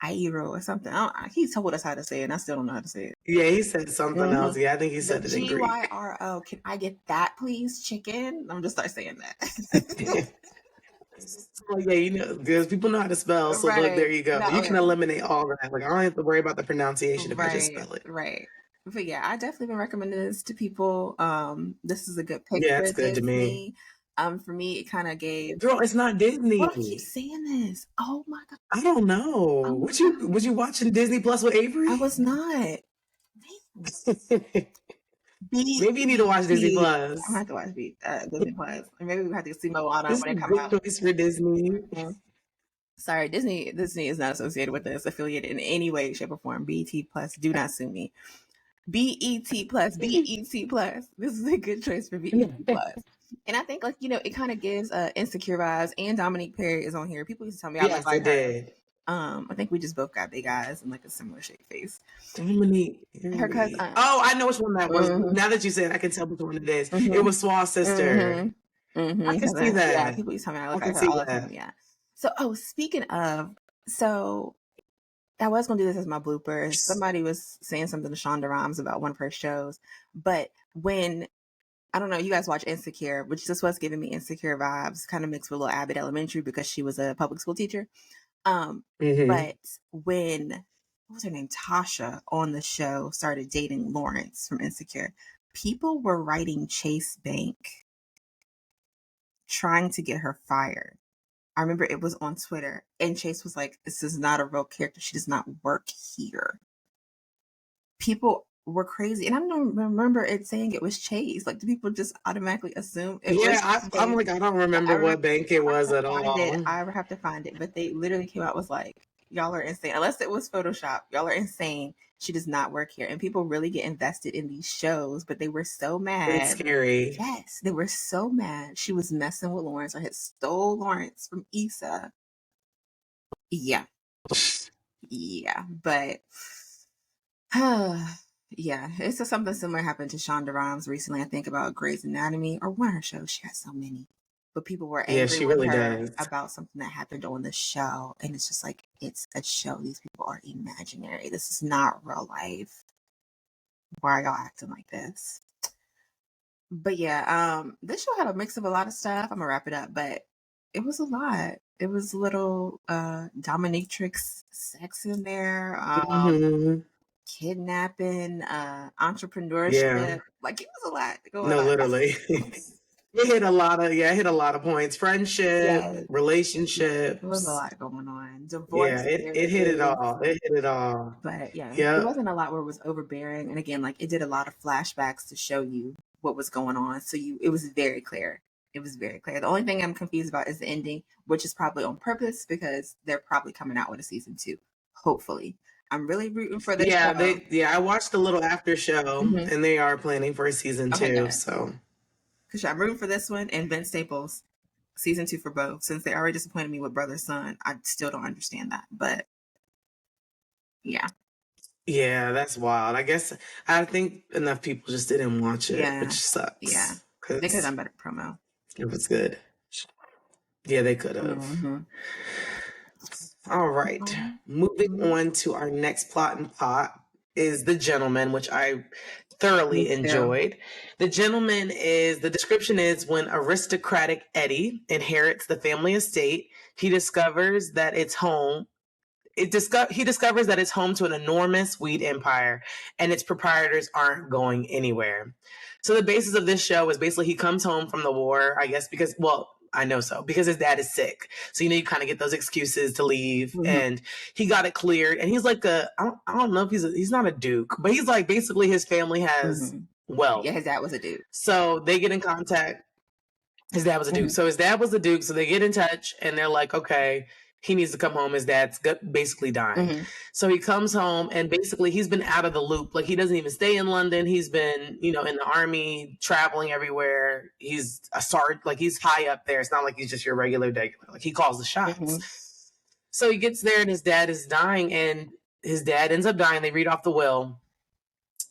S1: Iro or something. He told us how to say it, and I still don't know how to say it.
S2: Yeah, he said something else. Yeah, I think he said it in Greek.
S1: Gyro. Can I get that, please? Chicken. I'm just start saying that.
S2: Well, yeah, you know, because people know how to spell. So look, there you go. No, you can eliminate all that. Like I don't have to worry about the pronunciation if I just spell it.
S1: Right. But yeah, I definitely been recommending this to people. This is a good pick.
S2: Yeah, it's good to me.
S1: For me, it kind of gave.
S2: Girl, it's not Disney.
S1: Why do I keep saying this? Oh my god!
S2: I don't know. Oh was you watching Disney Plus with Avery?
S1: I was not.
S2: Maybe you need to watch Disney Plus.
S1: I'm gonna have to watch Disney Plus. Maybe we have to see Moana
S2: when it comes out. Choice for Disney.
S1: Sorry, Disney is not associated with us, affiliated in any way, shape, or form. BET Plus, do not sue me. BET Plus. This is a good choice for BET Plus. And I think, like, you know, it kind of gives Insecure vibes, and Dominique Perry is on here. People used to tell me I look like her. I think we just both got big eyes and like a similar shaped face.
S2: Dominique Perry. Her cousin. Oh, I know which one that was. Now that you said it, I can tell which one it is. It was Swall's sister. I can see that.
S1: Yeah, people used to tell me I look like her all the time. Yeah. So, speaking of, I was going to do this as my blooper. Somebody was saying something to Shonda Rhimes about one of her shows. But when, I don't know, you guys watch Insecure, which this was giving me Insecure vibes, kind of mixed with Little Abbott Elementary because she was a public school teacher. But when, what was her name? Tasha on the show started dating Lawrence from Insecure, people were writing Chase Bank trying to get her fired. I remember it was on Twitter, and Chase was like, this is not a real character. She does not work here. People were crazy. And I don't remember it saying it was Chase. Like, do people just automatically assume it was
S2: I'm like, I don't remember what bank it was at all.
S1: I have to find it. But they literally came out was like, y'all are insane. Unless it was Photoshop. Y'all are insane. She does not work here. And people really get invested in these shows, but they were so mad.
S2: It's scary.
S1: Yes, they were so mad. She was messing with Lawrence or had stole Lawrence from Issa. Yeah. Yeah, but yeah, it's just something similar happened to Shonda Rhimes recently. I think about Grey's Anatomy or one of her shows. She has so many. But people were angry with her about something that happened on the show. And it's just like, it's a show. These people are imaginary. This is not real life. Why are y'all acting like this? But yeah, this show had a mix of a lot of stuff. I'm going to wrap it up. But it was a lot. It was a little dominatrix sex in there. Kidnapping, entrepreneurship. Yeah. Like, it was a lot going on.
S2: No, literally. It hit a lot of points. Friendship, relationships.
S1: There was a lot going on. Divorce.
S2: Yeah, it hit it all. It hit it all.
S1: But yeah, it wasn't a lot where it was overbearing. And again, like, it did a lot of flashbacks to show you what was going on. So it was very clear. It was very clear. The only thing I'm confused about is the ending, which is probably on purpose because they're probably coming out with a season 2. Hopefully. I'm really rooting for this show.
S2: I watched a little after show and they are planning for a season 2. So
S1: because I'm rooting for this one and Ben Staples season 2 for both. Since they already disappointed me with Brother Son, I still don't understand that. But yeah.
S2: Yeah, that's wild. I guess I think enough people just didn't watch it, which sucks.
S1: Yeah. They could have done better promo.
S2: It was good. Yeah, they could have. All right. Moving on to our next plot and pot is The Gentleman, which I thoroughly enjoyed. The description is when aristocratic Eddie inherits the family estate, he discovers that it's home. He discovers that it's home to an enormous weed empire and its proprietors aren't going anywhere. So the basis of this show is basically he comes home from the war, I guess, because, well, I know so, because his dad is sick. So, you kind of get those excuses to leave. Mm-hmm. And he got it cleared. And he's like I don't know if he's not a duke, but he's like, basically his family has wealth.
S1: Yeah, his dad was a duke.
S2: So they get in contact. His dad was a duke. So his dad was a duke. So they get in touch and they're like, okay, he needs to come home. His dad's basically dying. So he comes home and basically he's been out of the loop. Like he doesn't even stay in London. He's been, in the army, traveling everywhere. He's a sergeant, like he's high up there. It's not like he's just your regular. Like he calls the shots. So he gets there and his dad is dying and his dad ends up dying. They read off the will.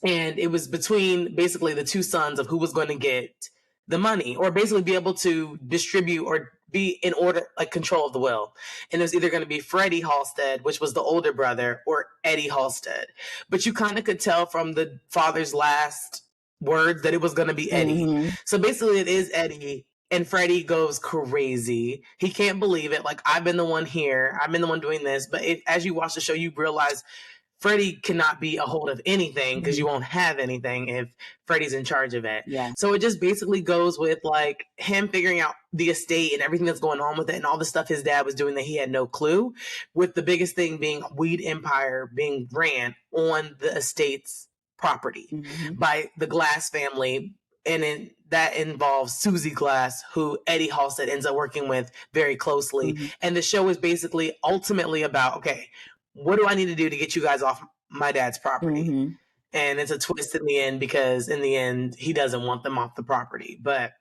S2: And it was between basically the two sons of who was going to get the money or basically be able to distribute or be in order, like control of the will. And it was either going to be Freddie Halstead, which was the older brother, or Eddie Halstead. But you kind of could tell from the father's last words that it was going to be Eddie. So basically it is Eddie. And Freddie goes crazy. He can't believe it. Like, I've been the one here. I've been the one doing this. But as you watch the show, you realize Freddie cannot be a hold of anything because you won't have anything if Freddie's in charge of it. Yeah. So it just basically goes with like him figuring out the estate and everything that's going on with it and all the stuff his dad was doing that he had no clue, with the biggest thing being Weed Empire being ran on the estate's property by the Glass family. And that involves Susie Glass, who Eddie Halstead ends up working with very closely. And the show is basically ultimately about, okay, what do I need to do to get you guys off my dad's property? And it's a twist in the end because in the end, he doesn't want them off the property. But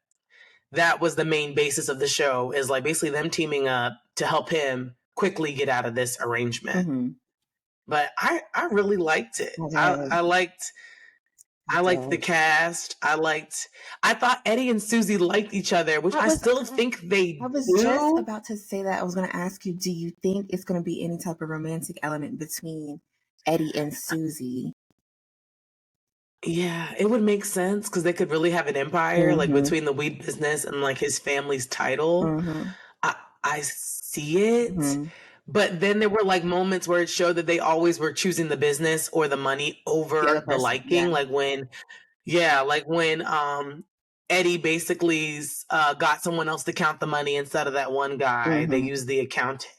S2: that was the main basis of the show, is like basically them teaming up to help him quickly get out of this arrangement. But I really liked it. I liked the cast. I thought Eddie and Susie liked each other, which I still think they do.
S1: I was just about to say that. I was going to ask you, do you think it's going to be any type of romantic element between Eddie and Susie?
S2: Yeah, it would make sense because they could really have an empire, like between the weed business and like his family's title. I see it. But then there were like moments where it showed that they always were choosing the business or the money over the liking. Yeah. Like when Eddie basically got someone else to count the money instead of that one guy. They used the accountant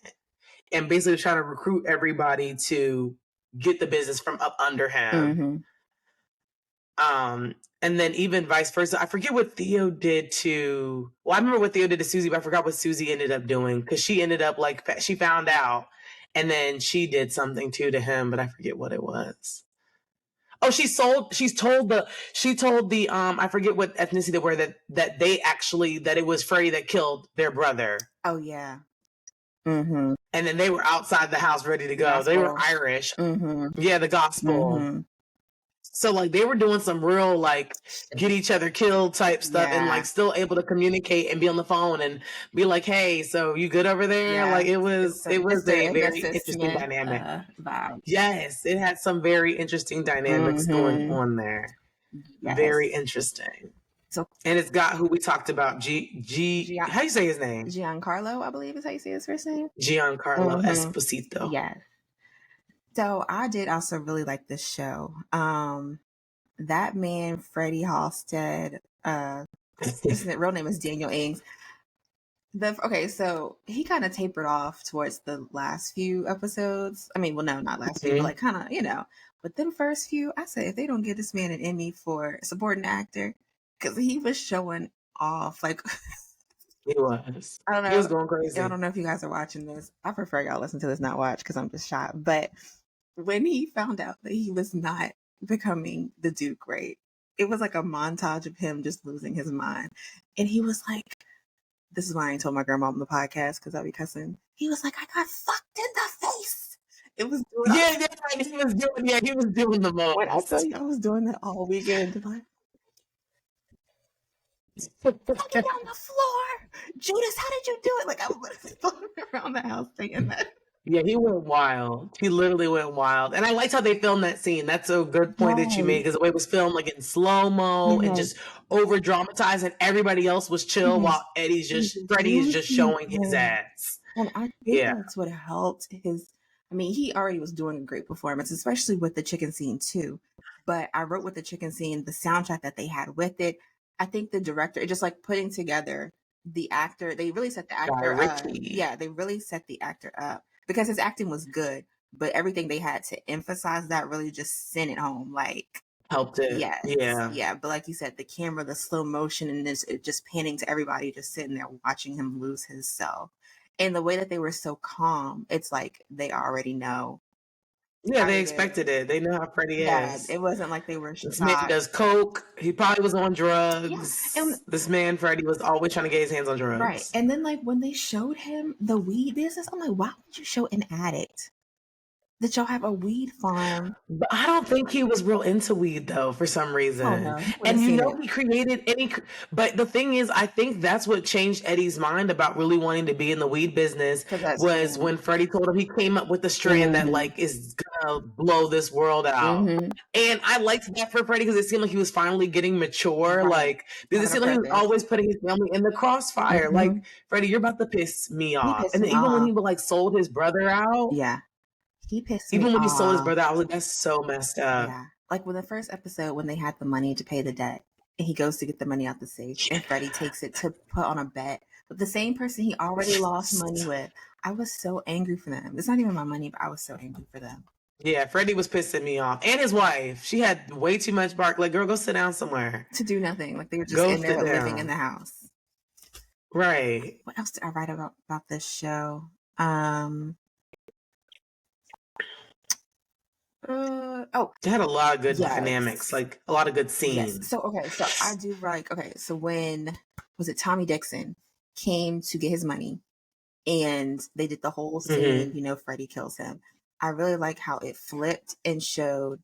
S2: and basically trying to recruit everybody to get the business from up under him. And then even vice versa. I forget what Theo did to... Well, I remember what Theo did to Susie, but I forgot what Susie ended up doing. Because she ended up, like, she found out. And then she did something, too, to him. But I forget what it was. Oh, she told the... I forget what ethnicity they were. That they actually... That it was Freddie that killed their brother.
S1: Oh, yeah.
S2: And then they were outside the house ready to go. They were Irish. Yeah, the gospel. So, like, they were doing some real, like, get each other killed type stuff and, like, still able to communicate and be on the phone and be like, hey, so you good over there? Yeah. Like, it was a very interesting dynamic.
S1: Vibe.
S2: Yes, it had some very interesting dynamics going on there. Yes. Very interesting. So, and it's got who we talked about, how do you say his name?
S1: Giancarlo, I believe is how you say his first name.
S2: Giancarlo Esposito.
S1: Yes. So I did also really like this show. That man, Freddie Halstead, his real name is Daniel Ings. Okay, so he kind of tapered off towards the last few episodes. I mean, well, no, not last few, but like kind of, But them first few, I say if they don't get this man an Emmy for supporting actor, because he was showing off, like...
S2: He was.
S1: I don't know.
S2: He was going crazy.
S1: I don't know if you guys are watching this. I prefer y'all listen to this, not watch, because I'm just shocked. But when he found out that he was not becoming the Duke, right? It was like a montage of him just losing his mind. And he was like, this is why I ain't told my grandma on the podcast, because I'll be cussing. He was like, I got fucked in the face. It was doing
S2: he was doing the most.
S1: When I tell you I was doing that all weekend, like, fucking on the floor. Judas, how did you do it? Like, I was floating around the house saying that.
S2: Yeah, he went wild. He literally went wild. And I liked how they filmed that scene. That's a good point that you made, because the way it was filmed, like in slow-mo and just over-dramatized, and everybody else was chill while Freddie is just showing his ass.
S1: And I think that's what helped his... I mean, he already was doing a great performance, especially with the chicken scene too. But I wrote with the chicken scene, the soundtrack that they had with it. I think the director, just like putting together the actor, they really set the
S2: Guy
S1: actor up.
S2: Ritchie
S1: Yeah, they really set the actor up because his acting was good, but everything they had to emphasize that really just sent it home. Like,
S2: helped it.
S1: yes,
S2: Yeah.
S1: yeah, but like you said, the camera, the slow motion, and this it just panning to everybody, just sitting there watching him lose his self, and the way that they were so calm, it's like they already know
S2: Yeah,
S1: how
S2: they
S1: to do.
S2: expected it. They know how Freddie
S1: Yeah,
S2: is.
S1: it wasn't like they were
S2: This man
S1: shocked.
S2: does coke. He probably was on
S1: Yeah, and
S2: drugs. This man, Freddie, was always trying to get his hands on
S1: right,
S2: drugs.
S1: and then like when they showed him the weed business, I'm like, why would you show an addict that y'all have a weed farm?
S2: But I don't think he was real into weed though, for some
S1: Oh
S2: reason.
S1: no, he would have
S2: And you
S1: seen
S2: know,
S1: it
S2: he created any. But the thing is, I think that's what changed Eddie's mind about really wanting to be in the weed business
S1: because that
S2: was
S1: strain.
S2: when Freddie told him he came up with a strand that
S1: Mm-hmm.
S2: like is gonna blow this world out.
S1: Mm-hmm.
S2: And I liked that for Freddie because it seemed like he was finally getting mature.
S1: Right.
S2: Like, because it
S1: Having a
S2: seemed like he was
S1: purpose.
S2: always putting his family in the crossfire. Like,
S1: Mm-hmm.
S2: Freddie, you're about to piss me
S1: He
S2: off.
S1: pissed
S2: And
S1: me
S2: then even when
S1: off.
S2: he like sold his brother out,
S1: Yeah, he pissed me
S2: even when he sold his
S1: off.
S2: brother out, I was like, that's so messed up.
S1: Yeah. Like when the first episode, when they had the money to pay the debt, and he goes to get the money out the safe, and Freddie takes it to put on a bet with the same person he already lost money with. I was so angry for them. It's not even my money, but I was so angry for them.
S2: Yeah, Freddie was pissing me off. And his wife. She had way too much bark. Like, girl, go sit down somewhere.
S1: To do nothing. Like they were just
S2: Go
S1: in
S2: sit
S1: there living in
S2: down.
S1: the house.
S2: Right.
S1: What else did I write about this show?
S2: It had a lot of good dynamics,
S1: Yes.
S2: like a lot of good
S1: Yes.
S2: scenes.
S1: So okay, so I do like okay, so when was it Tommy Dixon came to get his money and they did the whole scene,
S2: Mm-hmm.
S1: Freddie kills him. I really like how it flipped and showed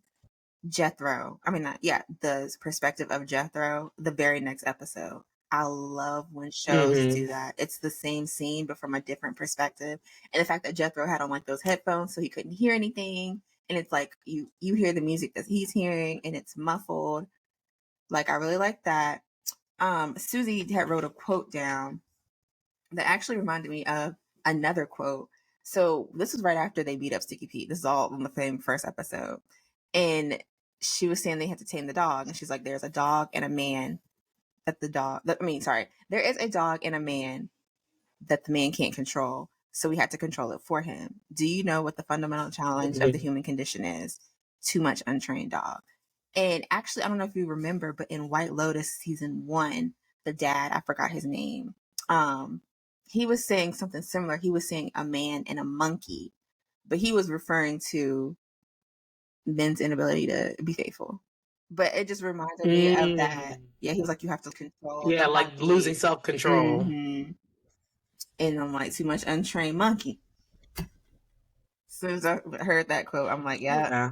S1: Jethro. I mean, not, yeah, the perspective of Jethro the very next episode. I love when shows do
S2: Mm-hmm.
S1: that. It's the same scene, but from a different perspective. And the fact that Jethro had on like those headphones so he couldn't hear anything. And it's like you hear the music that he's hearing and it's muffled. Like I really like that. Susie had wrote a quote down that actually reminded me of another quote. So this was right after they beat up Sticky Pete. This is all in the same first episode. And she was saying they had to tame the dog. And she's like, there's a dog and a man there is a dog and a man that the man can't control. So we had to control it for him. Do you know what the fundamental challenge of the
S2: Mm-hmm.
S1: human condition is? Too much untrained dog. And actually, I don't know if you remember, but in White Lotus season 1, the dad, I forgot his name, he was saying something similar. He was saying a man and a monkey, but he was referring to men's inability to be faithful. But it just reminded me of that.
S2: Mm.
S1: Yeah, he was like, you have to control
S2: Yeah,
S1: the
S2: like losing
S1: monkey.
S2: self-control.
S1: Mm-hmm. And I'm like, too much untrained monkey. As soon as I heard that quote, I'm like, yeah.
S2: Yeah.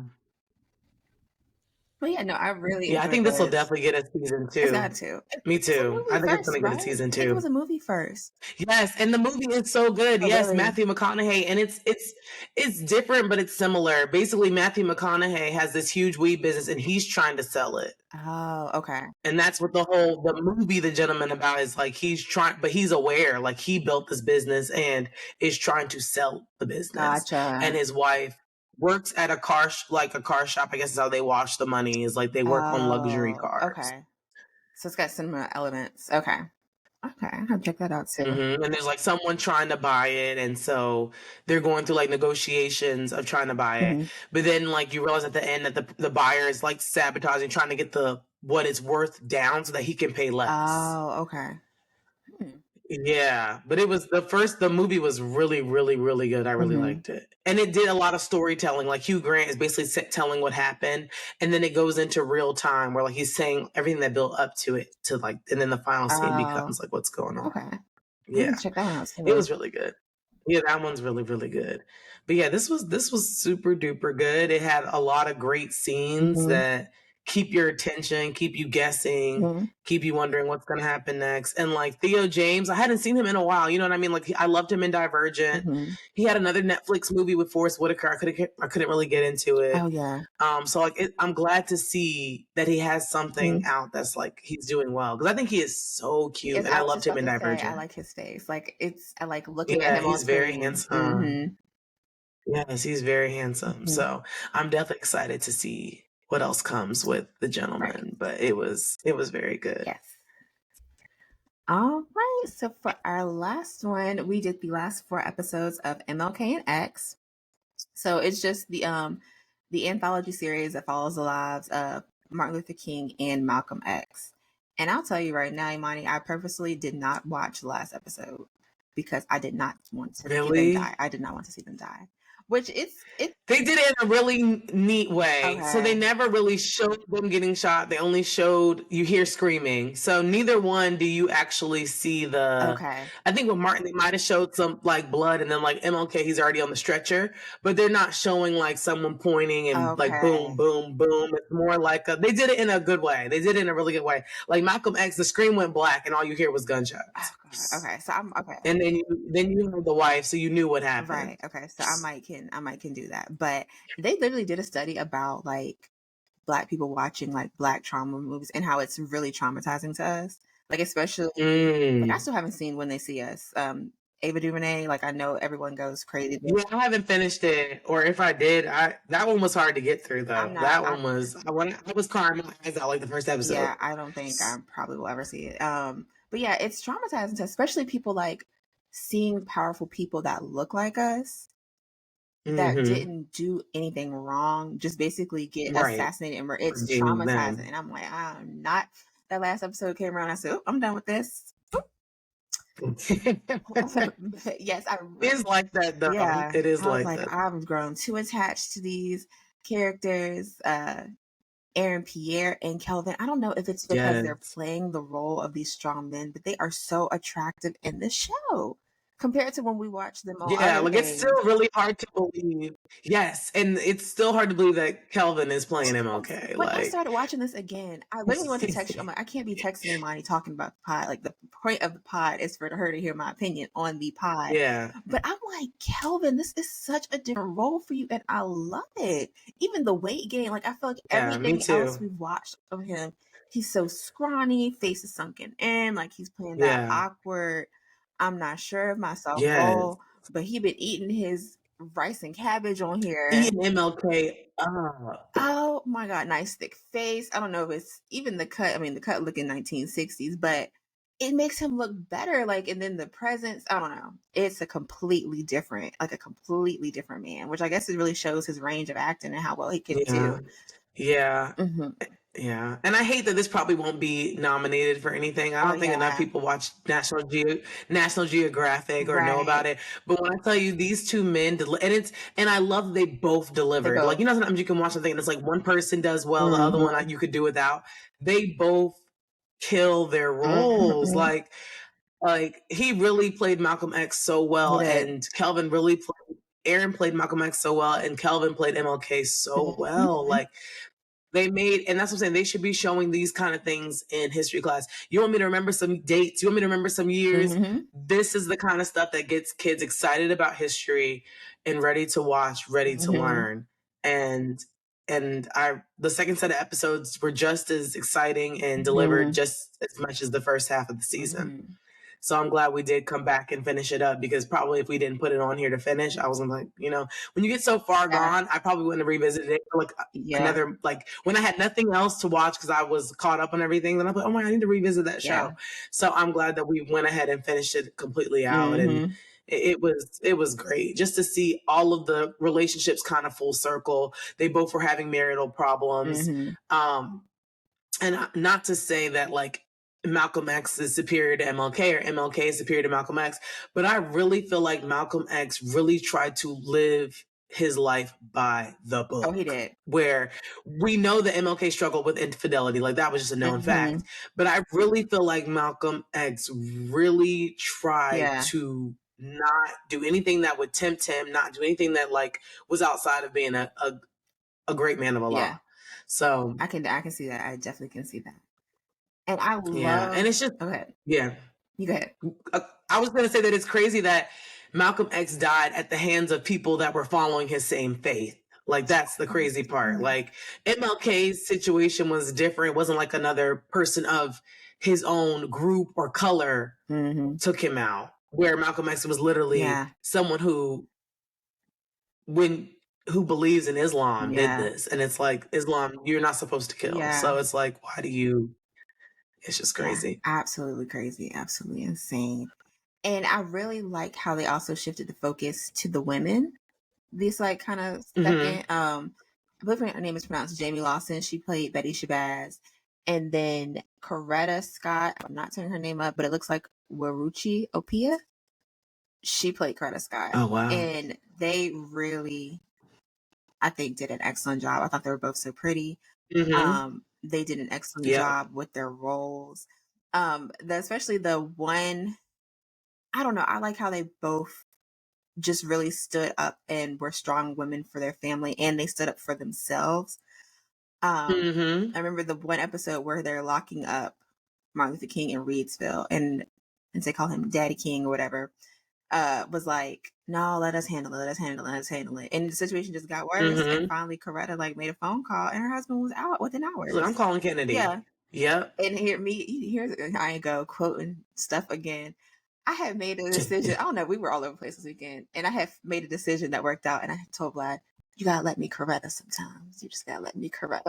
S1: But yeah, no, I really
S2: Yeah, I
S1: enjoyed
S2: think this will
S1: this.
S2: definitely get a season
S1: It's
S2: 2.
S1: got to.
S2: Me
S1: It's a
S2: too. I
S1: movie
S2: think it's
S1: first,
S2: going to get a
S1: right?
S2: season
S1: I think it
S2: 2.
S1: was a movie first.
S2: Yes, and the movie is so good.
S1: Oh,
S2: Yes,
S1: really?
S2: Matthew McConaughey, and it's different, but it's similar. Basically, Matthew McConaughey has this huge weed business, and he's trying to sell it.
S1: Oh, okay.
S2: And that's what the movie The Gentleman about is like he's trying, but he's aware, like he built this business and is trying to sell the business. And
S1: Gotcha.
S2: his wife works at a car shop. I guess is how they wash the money. Is like they work on luxury
S1: Oh,
S2: cars.
S1: okay. So it's got similar elements. Okay. Okay, I'm gonna check that out too.
S2: And there's like someone trying to buy it, and so they're going through like negotiations of trying to buy it.
S1: Mm-hmm.
S2: But then like you realize at the end that the buyer is like sabotaging, trying to get the what it's worth down so that he can pay less.
S1: Oh, okay.
S2: Yeah, but the movie was really, really, really good. I really
S1: Mm-hmm.
S2: liked it. And it did a lot of storytelling. Like Hugh Grant is basically telling what happened. And then it goes into real time where like he's saying everything that built up to it to like, and then the final scene
S1: Oh,
S2: becomes like what's going on.
S1: okay. I'm
S2: Yeah,
S1: gonna check that one out
S2: it
S1: too.
S2: was really good. Yeah, that one's really, really good. But yeah, this was super duper good. It had a lot of great scenes
S1: Mm-hmm.
S2: that keep your attention, keep you guessing,
S1: Mm-hmm.
S2: keep you wondering what's going to happen next. And like Theo James, I hadn't seen him in a while. You know what I mean? Like I loved him in Divergent.
S1: Mm-hmm.
S2: He had another Netflix movie with Forrest Whitaker. I couldn't really get into it.
S1: Oh yeah.
S2: So like I'm glad to see that he has something
S1: Mm-hmm.
S2: out that's like he's doing well because I think he is so cute and
S1: I
S2: I
S1: was
S2: loved
S1: just
S2: him
S1: about
S2: in
S1: to say, I
S2: Divergent.
S1: like his face. Like I like looking at
S2: Yeah,
S1: him on
S2: he's very
S1: screen.
S2: handsome.
S1: Mm-hmm.
S2: Yes, he's very handsome.
S1: Mm-hmm.
S2: So I'm definitely excited to see what else comes with The
S1: Right.
S2: Gentleman. But it was very good.
S1: Yes. All so for our last one, we did the last 4 episodes of MLK and X. So it's just the anthology series that follows the lives of Martin Luther King and Malcolm X. And I'll tell you right now, Imani, I purposely did not watch the last episode because I did not want to see them die.
S2: Really?
S1: I did not want to see them die. Which it's
S2: They did it in a really neat way. So they
S1: okay.
S2: never really showed them getting shot. They only showed you hear screaming. So neither one do you actually see the.
S1: Okay.
S2: I think with Martin they might have showed some like blood and then like MLK he's already on the stretcher, but they're not showing like someone pointing and like boom
S1: Okay.
S2: boom boom. It's more like they did it in a good way. They did it in a really good way. Like Malcolm X, the screen went black and all you hear was
S1: Oh
S2: gunshots.
S1: God. Okay. So I'm okay.
S2: And then you heard the wife, so you knew what happened.
S1: Right. Okay. So I might can do that. But they literally did a study about like Black people watching like Black trauma movies and how it's really traumatizing to us. Like especially like I
S2: Mm.
S1: still haven't seen When They See Us. Ava DuVernay, like I know everyone goes crazy.
S2: Yeah, I haven't finished it, or if I did, I that one was hard to get through
S1: I'm
S2: though.
S1: not
S2: That one was I was crying my eyes out like the first episode.
S1: yeah, I don't think I probably will ever see it. But yeah, it's traumatizing to especially people like seeing powerful people that look like us that
S2: Mm-hmm.
S1: didn't do anything wrong, just basically get
S2: Right.
S1: assassanated and
S2: For
S1: it's
S2: being
S1: traumatizing.
S2: them.
S1: And I'm like, I'm not that last episode came around, I said, oh, I'm done with this. But yes, I
S2: It is like that though.
S1: yeah.
S2: It is
S1: I was
S2: like
S1: like,
S2: that.
S1: I've grown too attached to these characters, Aaron Pierre and Kelvin. I don't know if it's because they're
S2: Yes.
S1: playing the role of these strong men, but they are so attractive in the show compared to when we watch them on
S2: Yeah,
S1: other
S2: like it's still
S1: things.
S2: really hard to believe. Yes, and it's still hard to believe that Kelvin is playing MLK.
S1: When I
S2: Like,
S1: started watching this again, I literally want to text you. I'm like, I can't be texting Imani talking about the pod. Like the point of the pod is for her to hear my opinion on the pod.
S2: yeah,
S1: But I'm like, Kelvin, this is such a different role for you, and I love it. Even the weight gain, like I feel like
S2: yeah, me
S1: everything else
S2: too.
S1: we've watched of him, he's so scrawny, face is sunken in, like he's playing that
S2: Yeah,
S1: awkward, I'm not sure of myself
S2: yes.
S1: role. But he been eating his rice and cabbage on here.
S2: Eating MLK up.
S1: Oh my God, nice thick face. I don't know if it's even the cut. I mean, the cut looking 1960s, but it makes him look better. Like, and then the presence, I don't know. It's a completely different man, which I guess it really shows his range of acting and how well he can
S2: Yeah,
S1: do.
S2: yeah.
S1: Hmm.
S2: Yeah, and I hate that this probably won't be nominated for anything. I
S1: Oh,
S2: don't think enough
S1: yeah.
S2: people watch National Geographic or know about
S1: Right.
S2: it. But when I tell you these two men, and I love they both
S1: They
S2: delivered. Like
S1: both.
S2: sometimes you can watch something and it's like one person does well, the other one
S1: Hmm.
S2: you could do without. They both kill their roles.
S1: Hmm.
S2: Like he really played Malcolm X so
S1: He
S2: well,
S1: did.
S2: and Kelvin really played. Aaron played Malcolm X so well, and Kelvin played MLK so well.
S1: Hmm.
S2: Like they made, and that's what I'm saying. They should be showing these kind of things in history class. You want me to remember some dates? You want me to remember some years?
S1: Hmm.
S2: This is the kind of stuff that gets kids excited about history and ready to watch, ready to
S1: Hmm.
S2: learn. And the second set of episodes were just as exciting and delivered
S1: Hmm.
S2: just as much as the first half of the season.
S1: Hmm.
S2: So I'm glad we did come back and finish it up because probably if we didn't put it on here to finish, I was like, when you get so far
S1: Yeah.
S2: gone, I probably wouldn't have revisited it for like
S1: Yeah.
S2: another, like when I had nothing else to watch because I was caught up on everything, then I'm like, oh my, I need to revisit that
S1: Yeah.
S2: show. So I'm glad that we went ahead and finished it completely out. And
S1: Hmm.
S2: it was great just to see all of the relationships kind of full circle. They both were having marital problems.
S1: Hmm.
S2: And not to say that like Malcolm X is superior to MLK or MLK is superior to Malcolm X, but I really feel like Malcolm X really tried to live his life by the
S1: Oh, he
S2: book.
S1: did.
S2: Where we know that MLK struggled with infidelity, like that was just a known
S1: Hmm.
S2: fact. But I really feel like Malcolm X really tried
S1: Yeah.
S2: to not do anything that would tempt him, not do anything that like was outside of being a great man of the
S1: Yeah.
S2: law. So
S1: I can see that. I definitely can see that. And I
S2: yeah, and
S1: love
S2: it's just
S1: okay.
S2: yeah.
S1: You go ahead.
S2: I was going to say that it's crazy that Malcolm X died at the hands of people that were following his same faith. Like that's the crazy part. Like MLK's situation was different. It wasn't like another person of his own group or color
S1: Hmm.
S2: took him out. Where Malcolm X was literally
S1: Yeah.
S2: someone who believes in Islam did
S1: Yeah.
S2: this. And it's like Islam, you're not supposed to kill.
S1: Yeah.
S2: So it's like, why do you It's just crazy.
S1: Yeah, absolutely crazy, absolutely insane. And I really like how they also shifted the focus to the women. This like kind of
S2: Mm-hmm.
S1: second, I believe her name is pronounced Jamie Lawson. She played Betty Shabazz. And then Coretta Scott, I'm not turning her name up, but it looks like Waruchi Opia. She played Coretta Scott.
S2: Oh, wow.
S1: And they really, I think, did an excellent job. I thought they were both so pretty.
S2: Mm-hmm.
S1: They did an excellent
S2: Yep.
S1: job with their roles. Especially the one, I don't know, I like how they both just really stood up and were strong women for their family, and they stood up for themselves.
S2: Mm-hmm.
S1: I remember the one episode where they're locking up Martin Luther King in Reedsville, and they call him Daddy King or whatever. Was like, no, let us handle it, let us handle it, let us handle it. And the situation just got worse. And
S2: Mm-hmm.
S1: finally, Coretta like made a phone call, and her husband was out within
S2: Look, I'm
S1: hours.
S2: calling Kennedy.
S1: Yeah,
S2: Yep.
S1: and here's I go quoting stuff again. I had made a decision. I don't know. We were all over the place this weekend, and I had made a decision that worked out. And I told Vlad, "You gotta let me Coretta sometimes. You just gotta let me Coretta.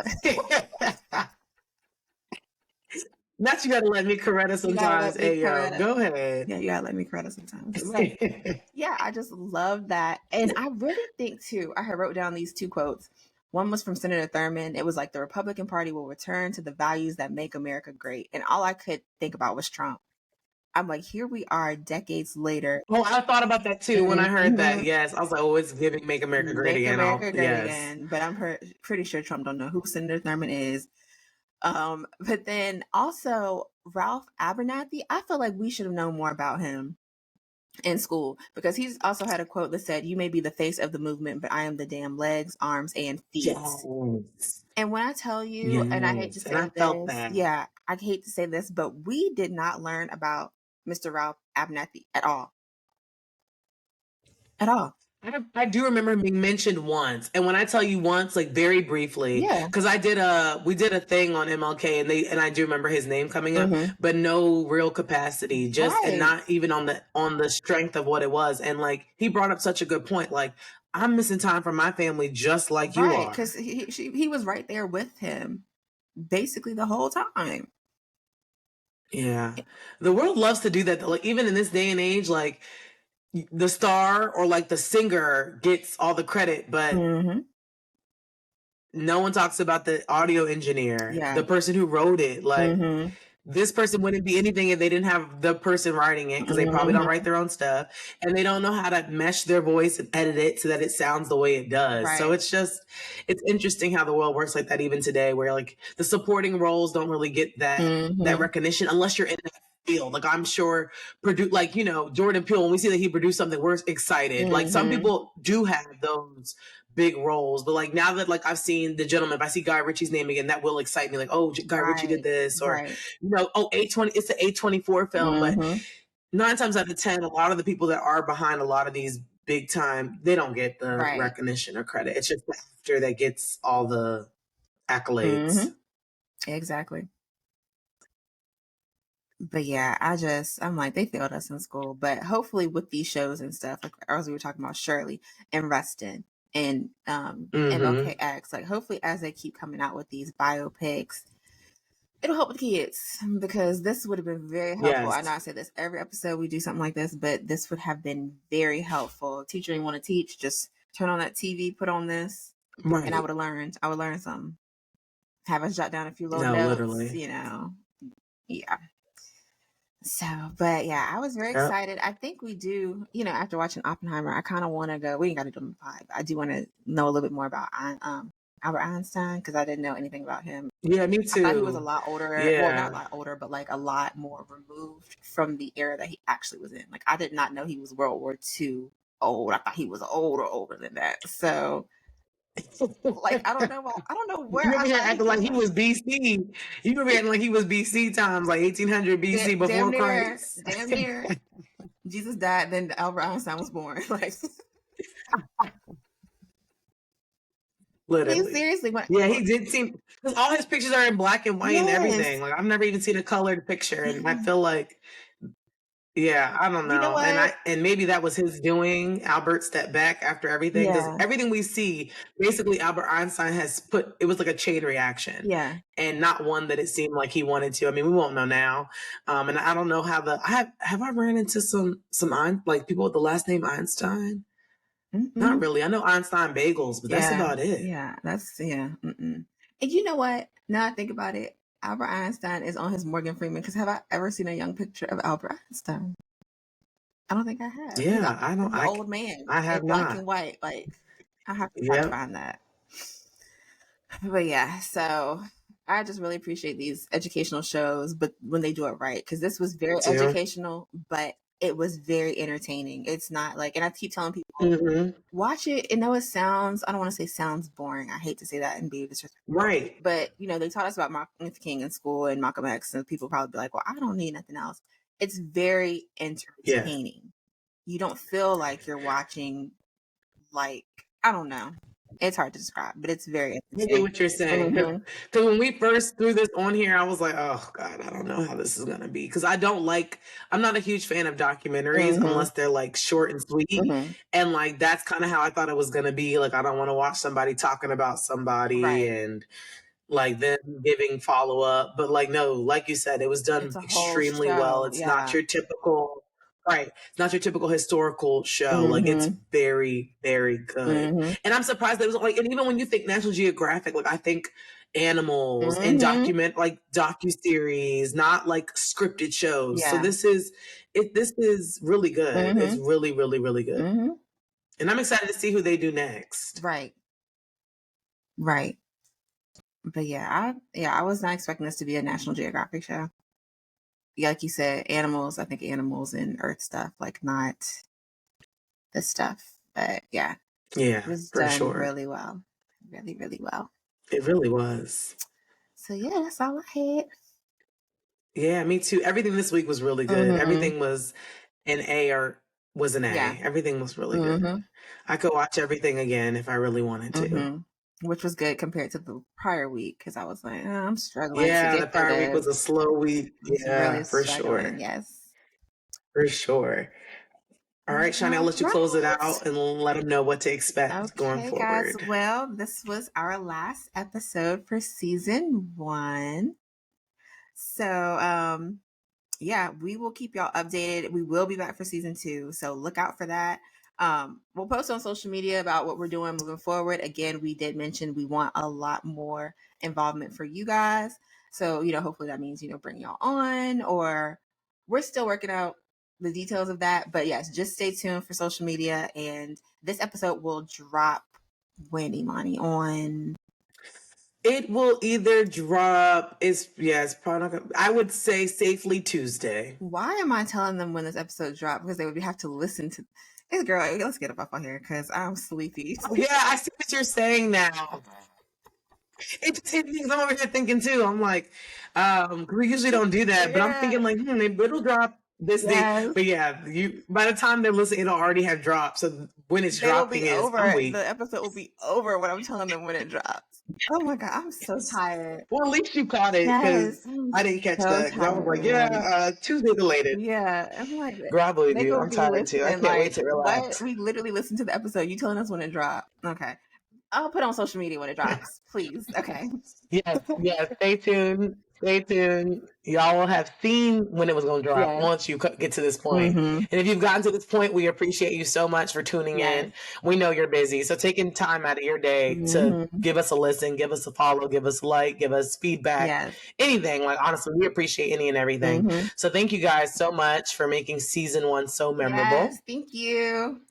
S2: Not you gotta let me Coretta
S1: You gotta
S2: sometimes.
S1: let me
S2: Hey, yo,
S1: Coretta.
S2: go ahead.
S1: Yeah, you gotta let me Coretta sometimes." But yeah, I just love that, and I really think too. I had wrote down these two quotes. One was from Senator Thurmond. It was like the Republican Party will return to the values that make America great, and all I could think about was Trump. I'm like, here we are decades later.
S2: Oh, I thought about that too when I heard that.
S1: Mhm.
S2: Yes. I was like, oh, it's giving Make America Great
S1: Make
S2: Again.
S1: America great
S2: Yes.
S1: again. But I'm pretty sure Trump don't know who Senator Thurmond is. But then also Ralph Abernathy, I feel like we should have known more about him in school, because he's also had a quote that said, "You may be the face of the movement, but I am the damn legs, arms, and feet."
S2: Yes.
S1: And when I tell you, and I hate to
S2: Yes. And I
S1: say
S2: felt
S1: this,
S2: that.
S1: yeah, I hate to say this, but we did not learn about Mr. Ralph Abernathy at all. At all.
S2: I do remember him being mentioned once, and when I tell you once, like very briefly,
S1: Yeah.
S2: because we did a thing on MLK, and I do remember his name coming up,
S1: Mm-hmm.
S2: but no real capacity, just and
S1: Right.
S2: not even on the strength of what it was, and like he brought up such a good point, like I'm missing time from my family just like you
S1: Right.
S2: are.
S1: Because he was right there with him basically the whole time.
S2: Yeah, the world loves to do that. Though. Like even in this day and age, like the star or like the singer gets all the credit, but
S1: Mm-hmm.
S2: no one talks about the audio engineer,
S1: Yeah.
S2: the person who wrote it. Like
S1: Mm-hmm.
S2: this person wouldn't be anything if they didn't have the person writing it, because they probably don't write
S1: Mm-hmm.
S2: their own stuff, and they don't know how to mesh their voice and edit it so that it sounds the way it does. So
S1: Right.
S2: it's interesting how the world works like that even today, where like the supporting roles don't really get that
S1: Mm-hmm.
S2: recognition unless you're in that field. Like I'm sure like Jordan Peele, when we see that he produced something, we're excited. Like some
S1: Mm-hmm.
S2: people do have those big roles, but like now that like I've seen The Gentleman, if I see Guy Ritchie's name again, that will excite me. Like, oh, Guy Ritchie did
S1: Right.
S2: this, or
S1: Right.
S2: oh, A20, it's an A24 film. But
S1: Mm-hmm.
S2: 9 times out of 10, a lot of the people that are behind a lot of these big time, they don't get the
S1: Right.
S2: recognition or credit. It's just the actor that gets all the accolades.
S1: Mm-hmm. Exactly. But yeah, I'm like, they failed us in school. But hopefully with these shows and stuff, like as we were talking about Shirley and Rustin and
S2: Mm-hmm.
S1: MLKX, like hopefully as they keep coming out with these biopics, it'll help the kids, because this would have been very helpful. I know
S2: Yes.
S1: I say this every episode we do something like this, but this would have been very helpful. Teacher didn't want to teach, just turn on that TV, put on this, and I
S2: Right.
S1: would have learned. I would learn something. Have us jot down a few little
S2: No,
S1: notes,
S2: literally.
S1: Yeah. So, but yeah, I was very
S2: Yep.
S1: excited. I think we do, after watching Oppenheimer, I kind of want to go. We ain't got to do them five. I do want to know a little bit more about Albert Einstein, because I didn't know anything about him.
S2: Yeah, me
S1: I thought he was a
S2: too.
S1: lot older. Well, not a
S2: Yeah.
S1: lot older, but like a lot more removed from the era that he actually was in. Like I did not know he was World War II old. I thought he was older than that. So, like, I don't know
S2: You
S1: where I
S2: over here
S1: thought he
S2: acting like
S1: was
S2: he
S1: at.
S2: was BC. You over here acting like he was BC times, like 1800 BC
S1: Damn
S2: before
S1: near,
S2: Christ.
S1: damn near. Jesus died, then Albert Einstein was born. Like, I mean,
S2: Literally.
S1: seriously,
S2: Yeah, he did seem, because all his pictures are in black and white and everything.
S1: yes,
S2: Like I've never even seen a colored picture, and I feel like Yeah, I don't
S1: You know
S2: know.
S1: what?
S2: And maybe that was his doing. Albert stepped back after everything because
S1: Yeah.
S2: everything we see, basically Albert Einstein has put it was like a chain reaction.
S1: Yeah.
S2: And not one that it seemed like he wanted to. I mean, we won't know now. And I don't know how have I ran into some like people with the last name Einstein? Not really. I know Einstein bagels, but that's about it.
S1: Yeah, And you know what? Now I think about it, Albert Einstein is on his Morgan Freeman, because have I ever seen a young picture of Albert Einstein? I don't think I have. He's
S2: Yeah, I don't.
S1: an old man
S2: I
S1: in
S2: have
S1: black
S2: not.
S1: and white. Like, I have to try to
S2: Yep.
S1: find that. But yeah, so I just really appreciate these educational shows, but when they do it right, because this was very educational, but it was very entertaining. It's not like, and I keep telling people, watch it. And know it sounds, I don't want to say sounds boring. I hate to say that and be disrespectful.
S2: Right.
S1: But, they taught us about Martin Luther King in school and Malcolm X, and people probably be like, well, I don't need nothing else. It's very entertaining. Yeah. You don't feel like you're watching, like, I don't know. It's hard to describe, but it's very
S2: I get what you're saying. Because when we first threw this on here, I was like, oh, God, I don't know how this is going to be. Because I'm not a huge fan of documentaries unless they're like short and sweet. And like, that's kind of how I thought it was going to be. Like, I don't want to watch somebody talking about somebody and like them giving follow up. But like, no, like you said, it was done extremely well. It's not your typical. Right. It's not your typical historical show. Like, it's very, very good. And I'm surprised that it was like, and even when you think National Geographic, like I think animals and docuseries, not like scripted shows. Yeah. So this is really good. It's really, really, really good. And I'm excited to see who they do next.
S1: Right. Right. But yeah, I was not expecting this to be a National Geographic show. Yeah, like you said, animals. I think animals and Earth stuff, like not this stuff. But yeah, it was done really well, really, really well.
S2: It really was.
S1: So yeah, that's all I had.
S2: Yeah, me too. Everything this week was really good. Everything was an A or was an A. Yeah. Everything was really good. I could watch everything again if I really wanted to.
S1: Which was good compared to the prior week, because I was like, I'm struggling.
S2: Yeah, the prior week was a slow week. Yeah, really for sure.
S1: Yes.
S2: For sure. All right, Shani, I'll let you close it out and let them know what to expect going forward.
S1: Guys. Well, this was our last episode for season 1. So, yeah, we will keep y'all updated. We will be back for season 2, so look out for that. We'll post on social media about what we're doing moving forward. Again, we did mention we want a lot more involvement for you guys. So, hopefully that means, bring y'all on, or we're still working out the details of that. But yes, just stay tuned for social media. And this episode will drop when, Imani? On...
S2: It will either drop, it's probably not gonna, I would say safely Tuesday.
S1: Why am I telling them when this episode dropped? Because they would have to listen to this. Girl, let's get up on here because I'm sleepy.
S2: Yeah, I see what you're saying now. It just hit me because I'm over here thinking too. I'm like, we usually don't do that, but I'm thinking like, it'll drop this day. But yeah, by the time they're listening, it'll already have dropped. So when it's dropping is
S1: the episode will be over when I'm telling them when it drops. Oh my God, I'm so tired.
S2: Well, at least you caught it because I didn't catch that. Because I was like, Tuesday delayed.
S1: Yeah, I'm like,
S2: girl, I believe you. I'm tired too. I can't wait to relax.
S1: We literally listened to the episode. You telling us when it dropped? Okay. I'll put on social media when it drops, please. Okay.
S2: Yes. Stay tuned. Stay tuned. Y'all will have seen when it was going to drop once you get to this point. And if you've gotten to this point, we appreciate you so much for tuning in. We know you're busy. So taking time out of your day to give us a listen, give us a follow, give us a like, give us feedback, anything. Like, honestly, we appreciate any and everything. So thank you guys so much for making season 1 so memorable.
S1: Yes, thank you.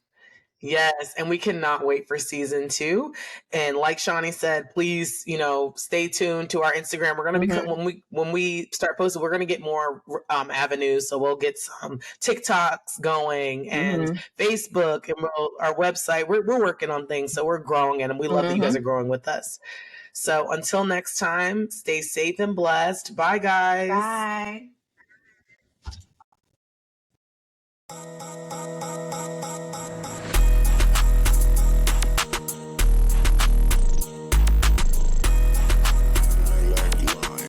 S2: Yes, and we cannot wait for season 2. And like Shani said, please, stay tuned to our Instagram. We're going to when we start posting, we're going to get more avenues. So we'll get some TikToks going and Facebook and our website. We're working on things, so we're growing, and we love that you guys are growing with us. So until next time, stay safe and blessed. Bye, guys.
S1: Bye.